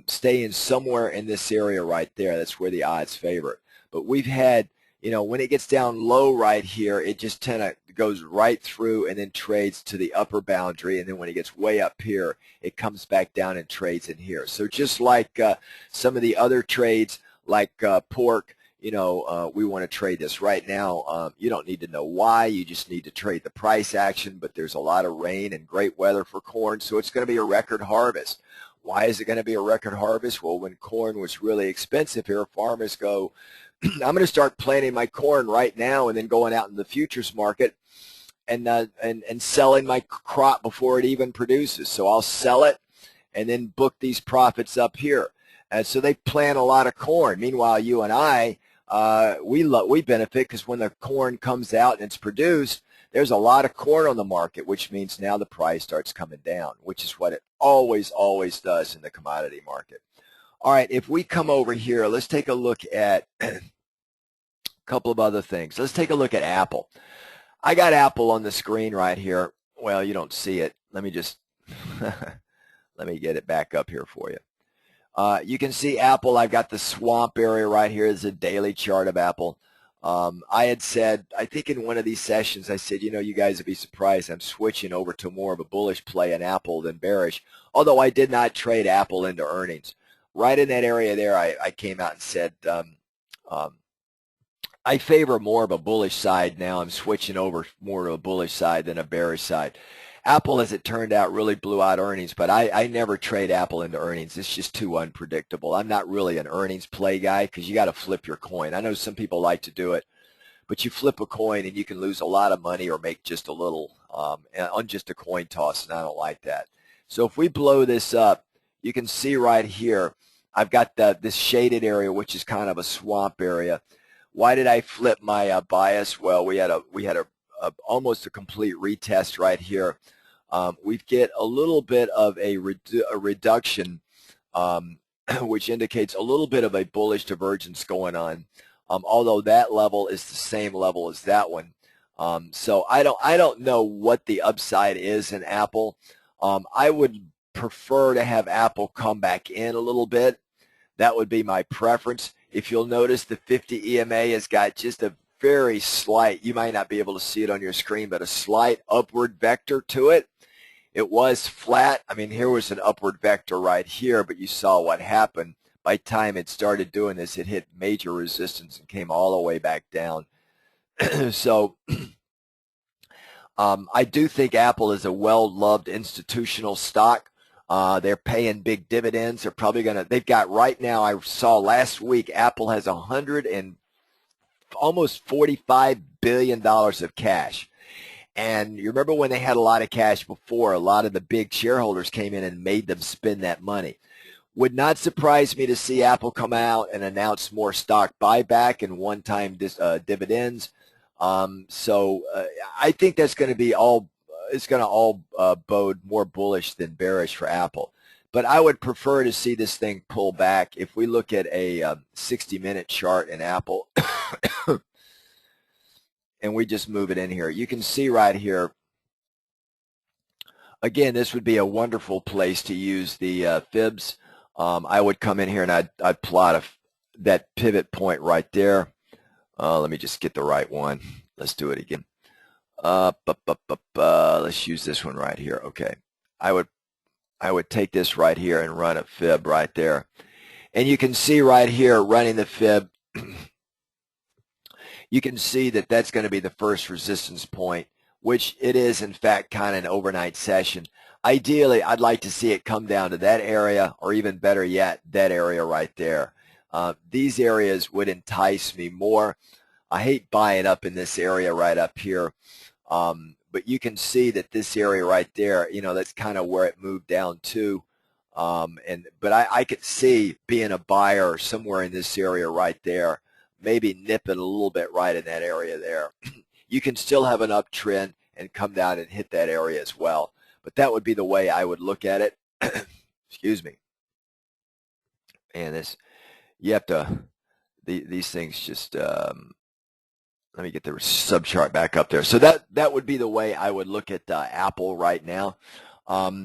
staying somewhere in this area right there. That's where the odds favor it. But we've had, you know, when it gets down low right here, it just kind of goes right through and then trades to the upper boundary. And then when it gets way up here, it comes back down and trades in here. So just like some of the other trades, like pork, you know, we want to trade this right now. You don't need to know why. You just need to trade the price action. But there's a lot of rain and great weather for corn, so it's going to be a record harvest. Why is it going to be a record harvest? Well, when corn was really expensive here, farmers go, I'm going to start planting my corn right now and then going out in the futures market and selling my crop before it even produces. So I'll sell it and then book these profits up here. And so they plant a lot of corn. Meanwhile, you and I, we benefit because when the corn comes out and it's produced, there's a lot of corn on the market, which means now the price starts coming down, which is what it always does in the commodity market. All right, if we come over here, let's take a look at a couple of other things. Let's take a look at Apple. I got Apple on the screen right here. Well, you don't see it. Let me just let me get it back up here for you. You can see Apple. I've got the swamp area right here. Is a daily chart of Apple. I had said, I think in one of these sessions, I said, you know, you guys would be surprised I'm switching over to more of a bullish play in Apple than bearish, although I did not trade Apple into earnings. Right in that area there, I came out and said, I favor more of a bullish side now. I'm switching over more to a bullish side than a bearish side. Apple, as it turned out, really blew out earnings, but I never trade Apple into earnings. It's just too unpredictable. I'm not really an earnings play guy because you got to flip your coin. I know some people like to do it, but you flip a coin and you can lose a lot of money or make just a little on just a coin toss, and I don't like that. So if we blow this up, you can see right here, I've got this shaded area, which is kind of a swamp area. Why did I flip my bias? Well, we had almost a complete retest right here. We get a little bit of a reduction, which indicates a little bit of a bullish divergence going on. Although that level is the same level as that one. So I don't know what the upside is in Apple. I would prefer to have Apple come back in a little bit. That would be my preference. If you'll notice, the 50 EMA has got just a very slight, you might not be able to see it on your screen, but a slight upward vector to it. It was flat. I mean, here was an upward vector right here, but you saw what happened. By the time it started doing this, it hit major resistance and came all the way back down. So I do think Apple is a well-loved institutional stock. They're paying big dividends. They're probably going to, they've got right now, I saw last week, Apple has almost $45 billion of cash. And you remember when they had a lot of cash before, a lot of the big shareholders came in and made them spend that money. Would not surprise me to see Apple come out and announce more stock buyback and one-time dividends. So I think that's going to be all, it's going to all bode more bullish than bearish for Apple. But I would prefer to see this thing pull back. If we look at a 60-minute chart in Apple, and we just move it in here, you can see right here, again, this would be a wonderful place to use the fibs. I would come in here and I'd plot that pivot point right there. Let me just get the right one. Let's do it again. Let's use this one right here. Okay, I would take this right here and run a fib right there, and you can see right here running the fib. You can see that that's going to be the first resistance point, which it is in fact kind of an overnight session. Ideally, I'd like to see it come down to that area, or even better yet, that area right there. These areas would entice me more. I hate buying up in this area right up here. But you can see that this area right there, you know, that's kind of where it moved down to. But I could see being a buyer somewhere in this area right there, maybe nip it a little bit right in that area there. You can still have an uptrend and come down and hit that area as well. But that would be the way I would look at it. Excuse me. And this, you have to, these things just, let me get the subchart back up there. So that would be the way I would look at Apple right now.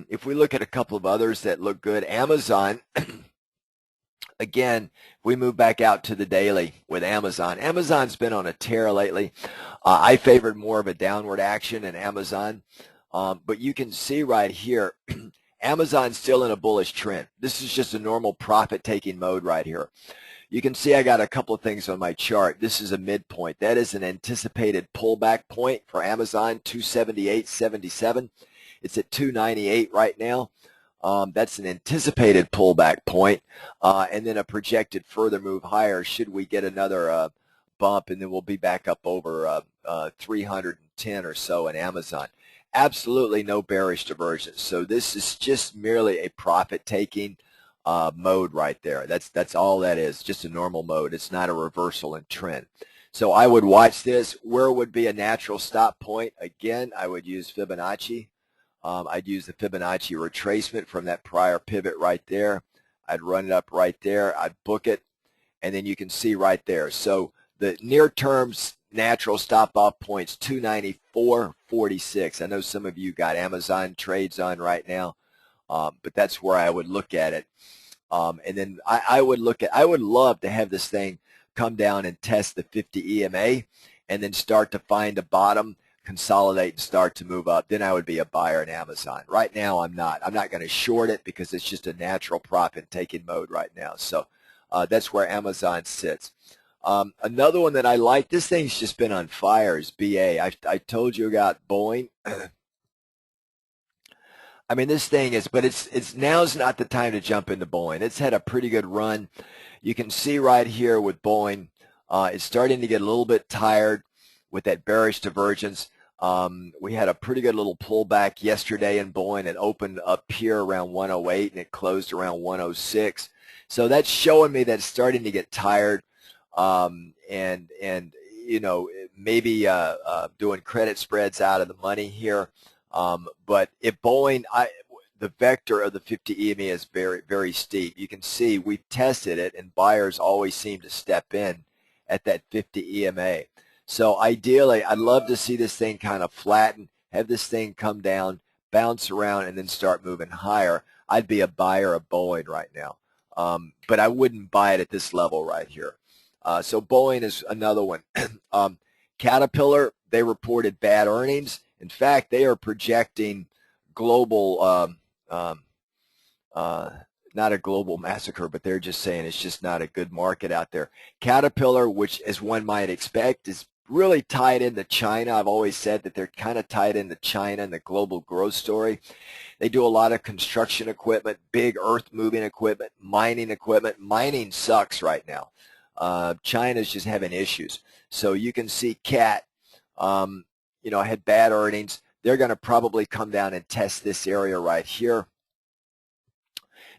If we look at a couple of others that look good, Amazon, again, we move back out to the daily with Amazon. Amazon's been on a tear lately. I favored more of a downward action in Amazon. But you can see right here, Amazon's still in a bullish trend. This is just a normal profit-taking mode right here. You can see I got a couple of things on my chart. This is a midpoint. That is an anticipated pullback point for Amazon, 278.77. It's at 298 right now. That's an anticipated pullback point, and then a projected further move higher should we get another bump, and then we'll be back up over 310 or so in Amazon. Absolutely no bearish divergence. So this is just merely a profit-taking mode right there. That's all that is, just a normal mode. It's not a reversal in trend. So I would watch this. Where would be a natural stop point? Again, I would use Fibonacci. I'd use the Fibonacci retracement from that prior pivot right there. I'd run it up right there. I'd book it, and then you can see right there. So the near-term natural stop-off point's 294.46. I know some of you got Amazon trades on right now, but that's where I would look at it. And then I would love to have this thing come down and test the 50 EMA and then start to find a bottom, consolidate, and start to move up. Then I would be a buyer in Amazon. Right now, I'm not. I'm not going to short it because it's just a natural profit-taking mode right now. So that's where Amazon sits. Another one that I like, this thing's just been on fire, is BA. I told you about Boeing. I mean, this thing is, but it's now's not the time to jump into Boeing. It's had a pretty good run. You can see right here with Boeing, it's starting to get a little bit tired with that bearish divergence. We had a pretty good little pullback yesterday in Boeing. It opened up here around 108 and it closed around 106. So that's showing me that it's starting to get tired, and you know, maybe doing credit spreads out of the money here. But if Boeing, the vector of the 50 EMA is very, very steep. You can see we've tested it, and buyers always seem to step in at that 50 EMA. So ideally, I'd love to see this thing kind of flatten, have this thing come down, bounce around, and then start moving higher. I'd be a buyer of Boeing right now, but I wouldn't buy it at this level right here. So Boeing is another one. Caterpillar, they reported bad earnings. In fact, they are projecting global, not a global massacre, but they're just saying it's just not a good market out there. Caterpillar, which as one might expect, is really tied into China. I've always said that they're kind of tied into China and the global growth story. They do a lot of construction equipment, big earth-moving equipment, mining equipment. Mining sucks right now. China's just having issues. So you can see CAT, you know, had bad earnings. They're going to probably come down and test this area right here.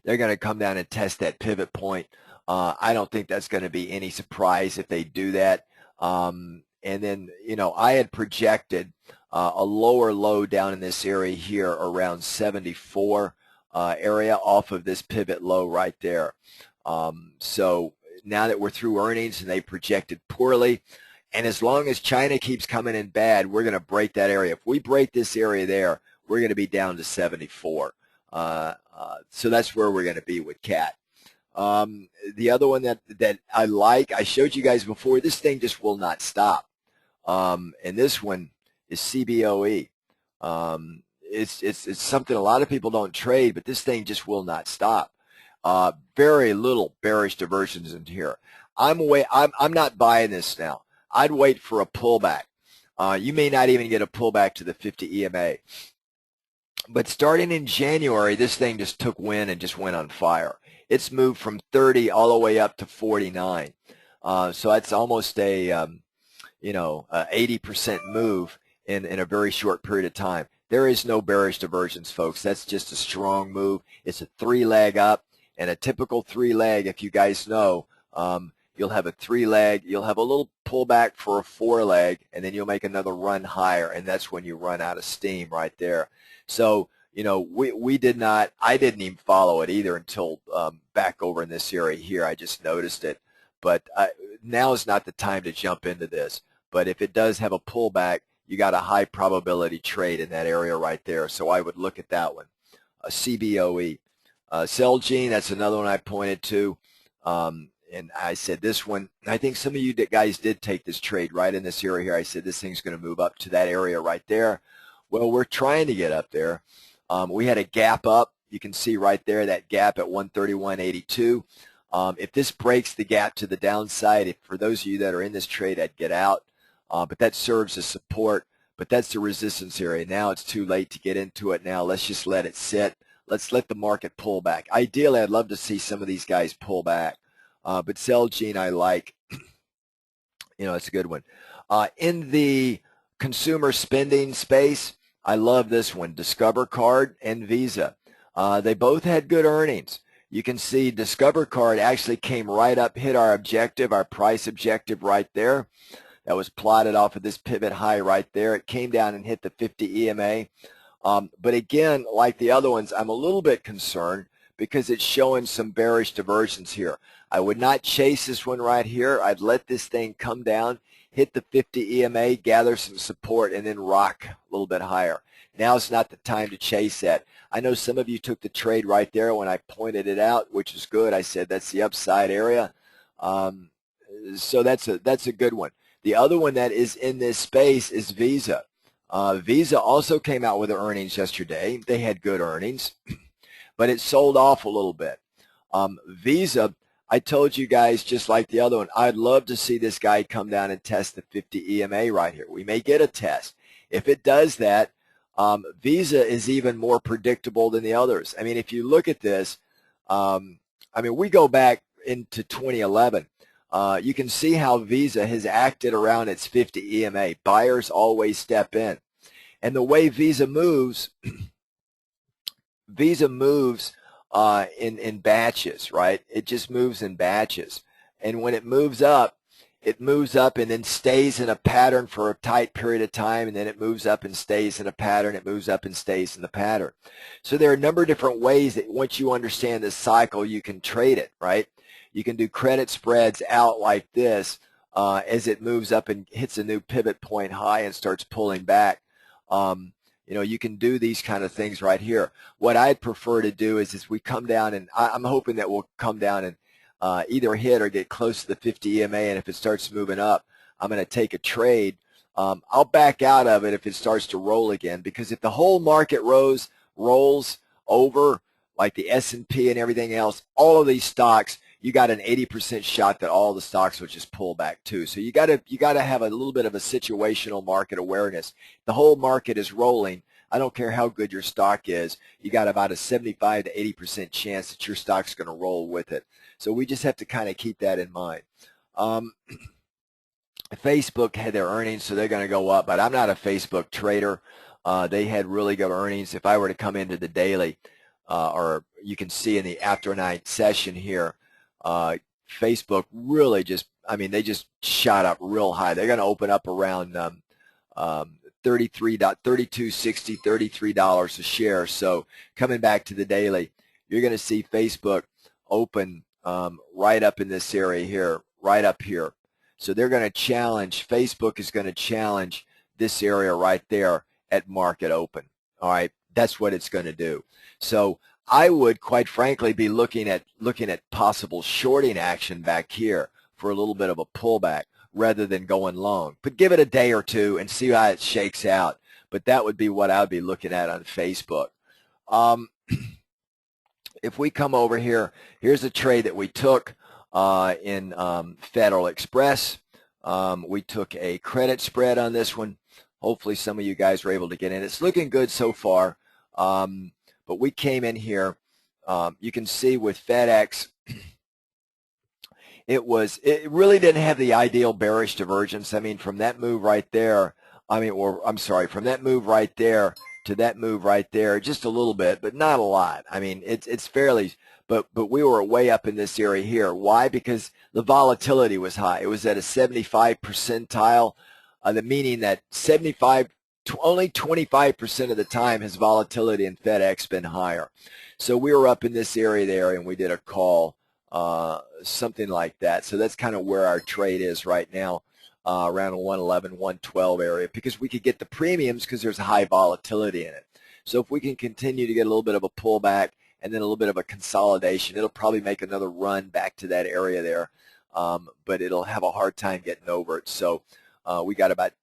They're going to come down and test that pivot point. I don't think that's going to be any surprise if they do that. And then, you know, I had projected a lower low down in this area here around 74 area off of this pivot low right there. So now that we're through earnings and they projected poorly, and as long as China keeps coming in bad, we're going to break that area. If we break this area there, we're going to be down to 74. So that's where we're going to be with CAT. The other one that I like, I showed you guys before, this thing just will not stop. And this one is CBOE. It's something a lot of people don't trade, but this thing just will not stop. Very little bearish diversions in here. I'm not buying this now. I'd wait for a pullback. You may not even get a pullback to the 50 EMA. But starting in January, this thing just took wind and just went on fire. It's moved from 30 all the way up to 49. So that's almost a, you know, 80% move in a very short period of time. There is no bearish divergence, folks. That's just a strong move. It's a 3-leg up, and a typical 3-leg, if you guys know, you'll have a 3-leg, you'll have a little pullback for a 4-leg, and then you'll make another run higher, and that's when you run out of steam right there. So, you know, I didn't even follow it either until back over in this area here. I just noticed it. But now is not the time to jump into this. But if it does have a pullback, you got a high probability trade in that area right there. So I would look at that one. CBOE. CELG, that's another one I pointed to. And I said this one, I think some of you guys did take this trade right in this area here. I said this thing's going to move up to that area right there. Well, we're trying to get up there. We had a gap up. You can see right there that gap at 131.82. If this breaks the gap to the downside, for those of you that are in this trade, I'd get out. But that serves as support. But that's the resistance area. Now it's too late to get into it now. Let's just let it sit. Let's let the market pull back. Ideally, I'd love to see some of these guys pull back. But CELG I like. You know, it's a good one. In the consumer spending space, I love this one, Discover Card and Visa. They both had good earnings. You can see Discover Card actually came right up, hit our objective, our price objective right there. that was plotted off of this pivot high right there. It came down and hit the 50 EMA. But again, like the other ones, I'm a little bit concerned because it's showing some bearish divergence here. I would not chase this one right here. I'd let this thing come down, hit the 50 EMA, gather some support, and then rock a little bit higher. Now is not the time to chase that. I know some of you took the trade right there when I pointed it out, which is good. I said that's the upside area. So that's a good one. The other one that is in this space is Visa. Visa also came out with their earnings yesterday. They had good earnings, but it sold off a little bit. Visa, I told you guys, just like the other one, I'd love to see this guy come down and test the 50 EMA right here. We may get a test. If it does that, Visa is even more predictable than the others. I mean, if you look at this, I mean, we go back into 2011. You can see how Visa has acted around its 50 EMA. Buyers always step in. And the way Visa moves, Visa moves in batches, right? It just moves in batches. And when it moves up and then stays in a pattern for a tight period of time, and then it moves up and stays in a pattern. It moves up and stays in the pattern. So there are a number of different ways that once you understand this cycle, you can trade it, right? You can do credit spreads out like this as it moves up and hits a new pivot point high and starts pulling back. You know, you can do these kind of things right here. What I'd prefer to do is we come down, and I'm hoping that we'll come down and either hit or get close to the 50 EMA, and if it starts moving up, I'm going to take a trade. I'll back out of it if it starts to roll again, because if the whole market rolls over, like the S&P and everything else, all of these stocks, you got an 80% shot that all the stocks will just pull back too. So you got to have a little bit of a situational market awareness. The whole market is rolling. I don't care how good your stock is. You got about a 75 to 80% chance that your stock's going to roll with it. So we just have to kind of keep that in mind. Facebook had their earnings, so they're going to go up, but I'm not a Facebook trader. They had really good earnings. If I were to come into the daily, or you can see in the afternight session here, Facebook really just, I mean, they just shot up real high. They're going to open up around $32.60, $33 a share. So coming back to the daily, you're going to see Facebook open right up in this area here, right up here. So they're going to challenge, Facebook is going to challenge this area right there at market open. All right, that's what it's going to do. So I would, quite frankly, be looking at possible shorting action back here for a little bit of a pullback rather than going long. But give it a day or two and see how it shakes out. But that would be what I would be looking at on Facebook. If we come over here, here's a trade that we took in Federal Express. We took a credit spread on this one. Hopefully some of you guys were able to get in. It's looking good so far. But we came in here, you can see with FedEx, it really didn't have the ideal bearish divergence. I mean, from that move right there, from that move right there to that move right there, just a little bit, but not a lot. I mean, it's fairly, but we were way up in this area here. Why? Because the volatility was high. It was at a 75 percentile, meaning that only 25% of the time has volatility in FedEx been higher. So we were up in this area there, and we did a call, something like that. So that's kind of where our trade is right now, around a 111, 112 area, because we could get the premiums because there's high volatility in it. So if we can continue to get a little bit of a pullback and then a little bit of a consolidation, it'll probably make another run back to that area there, but it'll have a hard time getting over it. So we got about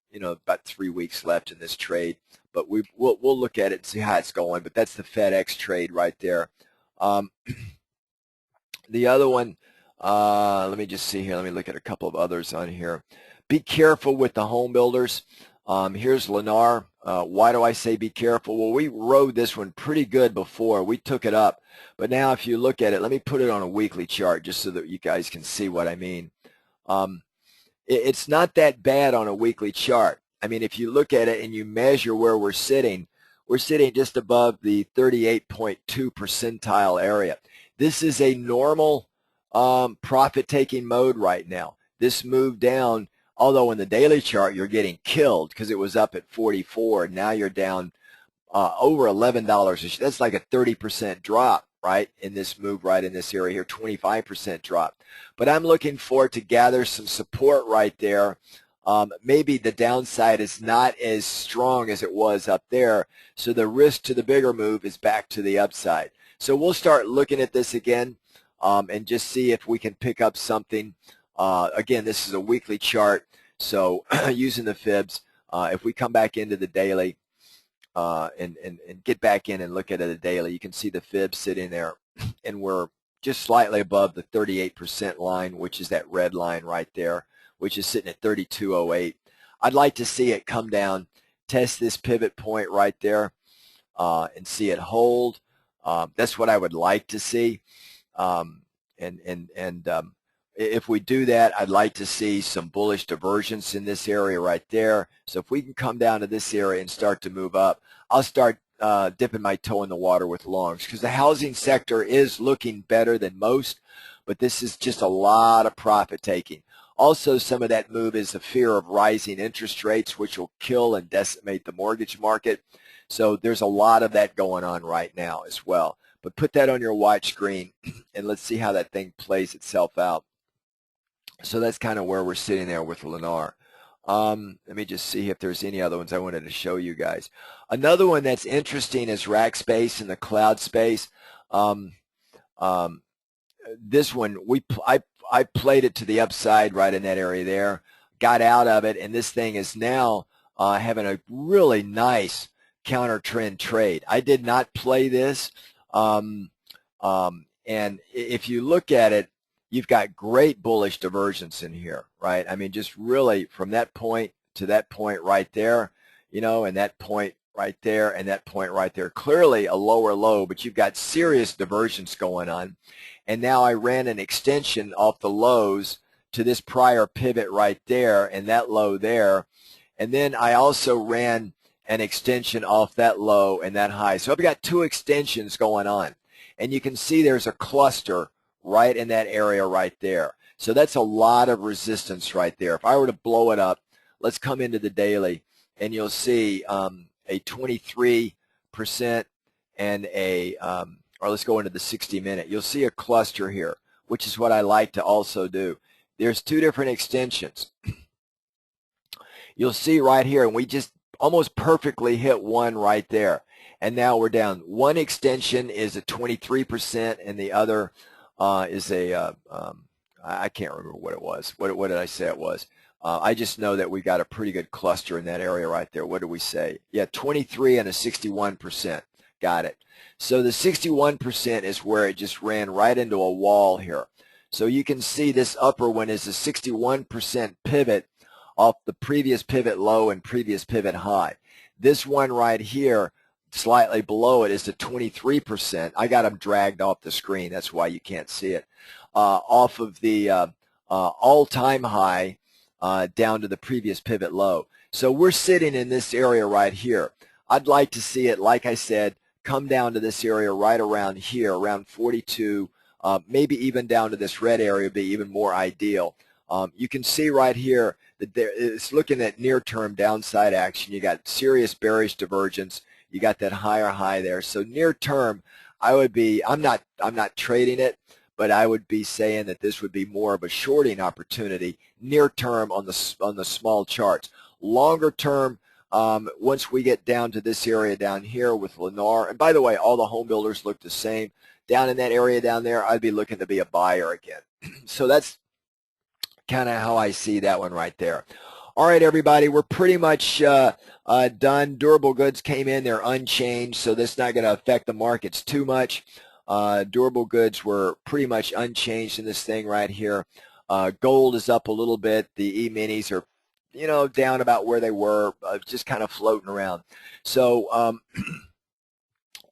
3 weeks left in this trade, but we'll look at it and see how it's going. But that's the FedEx trade right there. The other one, let me just see here. Let me look at a couple of others on here. Be careful with the home builders. Here's Lennar. Why do I say be careful? Well, we rode this one pretty good before. We took it up. But now if you look at it, let me put it on a weekly chart just so that you guys can see what I mean. It's not that bad on a weekly chart. I mean, if you look at it and you measure where we're sitting just above the 38.2 percentile area. This is a normal profit-taking mode right now. This move down Although in the daily chart, you're getting killed because it was up at 44. Now you're down over $11. That's like a 30% drop, right, in this move right in this area here, 25% drop. But I'm looking for it to gather some support right there. Maybe the downside is not as strong as it was up there, so the risk to the bigger move is back to the upside. So we'll start looking at this again and just see if we can pick up something. Again, this is a weekly chart, so using the fibs, if we come back into the daily and get back in and look at it a daily, you can see the fibs sitting there, and we're just slightly above the 38% line, which is that red line right there, which is sitting at 32.08. I'd like to see it come down, test this pivot point right there, and see it hold. That's what I would like to see. If we do that, I'd like to see some bullish divergence in this area right there. So if we can come down to this area and start to move up, I'll start dipping my toe in the water with longs, because the housing sector is looking better than most, but this is just a lot of profit taking. Also, some of that move is the fear of rising interest rates, which will kill and decimate the mortgage market. So there's a lot of that going on right now as well. But put that on your watch screen, and let's see how that thing plays itself out. So that's kind of where we're sitting there with Lennar. Let me just see if there's any other ones I wanted to show you guys. Another one that's interesting is rack space and the cloud space. This one, I played it to the upside right in that area there, got out of it, and this thing is now having a really nice counter trend trade. I did not play this, and if you look at it, you've got great bullish divergence in here, right? I mean, just really from that point to that point right there, you know, and that point right there and that point right there. Clearly a lower low, but you've got serious divergence going on. And now I ran an extension off the lows to this prior pivot right there and that low there. And then I also ran an extension off that low and that high. So I've got two extensions going on. And you can see there's a cluster right in that area right there. So that's a lot of resistance right there. If I were to blow it up, let's come into the daily, and you'll see a 23% and or let's go into the 60-minute. You'll see a cluster here, which is what I like to also do. There's two different extensions. You'll see right here, and we just almost perfectly hit one right there. And now we're down. One extension is a 23%, and the other is a, I can't remember what it was. What did I say it was? I just know that we got a pretty good cluster in that area right there. What did we say? Yeah, 23 and a 61%. Got it. So the 61% is where it just ran right into a wall here. So you can see this upper one is a 61% pivot off the previous pivot low and previous pivot high. This one right here, slightly below it, is the 23%. I got them dragged off the screen. That's why you can't see it. Off of the all-time high down to the previous pivot low. So we're sitting in this area right here. I'd like to see it, like I said, come down to this area right around here, around 42, maybe even down to this red area would be even more ideal. You can see right here that it's looking at near-term downside action. You got serious bearish divergence. You got that higher high there. So near term, I would be, I'm not trading it, but I would be saying that this would be more of a shorting opportunity near term on the small charts. Longer term, once we get down to this area down here with Lennar, and by the way, all the home builders look the same. Down in that area down there, I'd be looking to be a buyer again. So that's kind of how I see that one right there. All right, everybody, we're pretty much done. Durable goods came in. They're unchanged, so that's not going to affect the markets too much. Durable goods were pretty much unchanged in this thing right here. Gold is up a little bit. The E-minis are, you know, down about where they were, just kind of floating around. So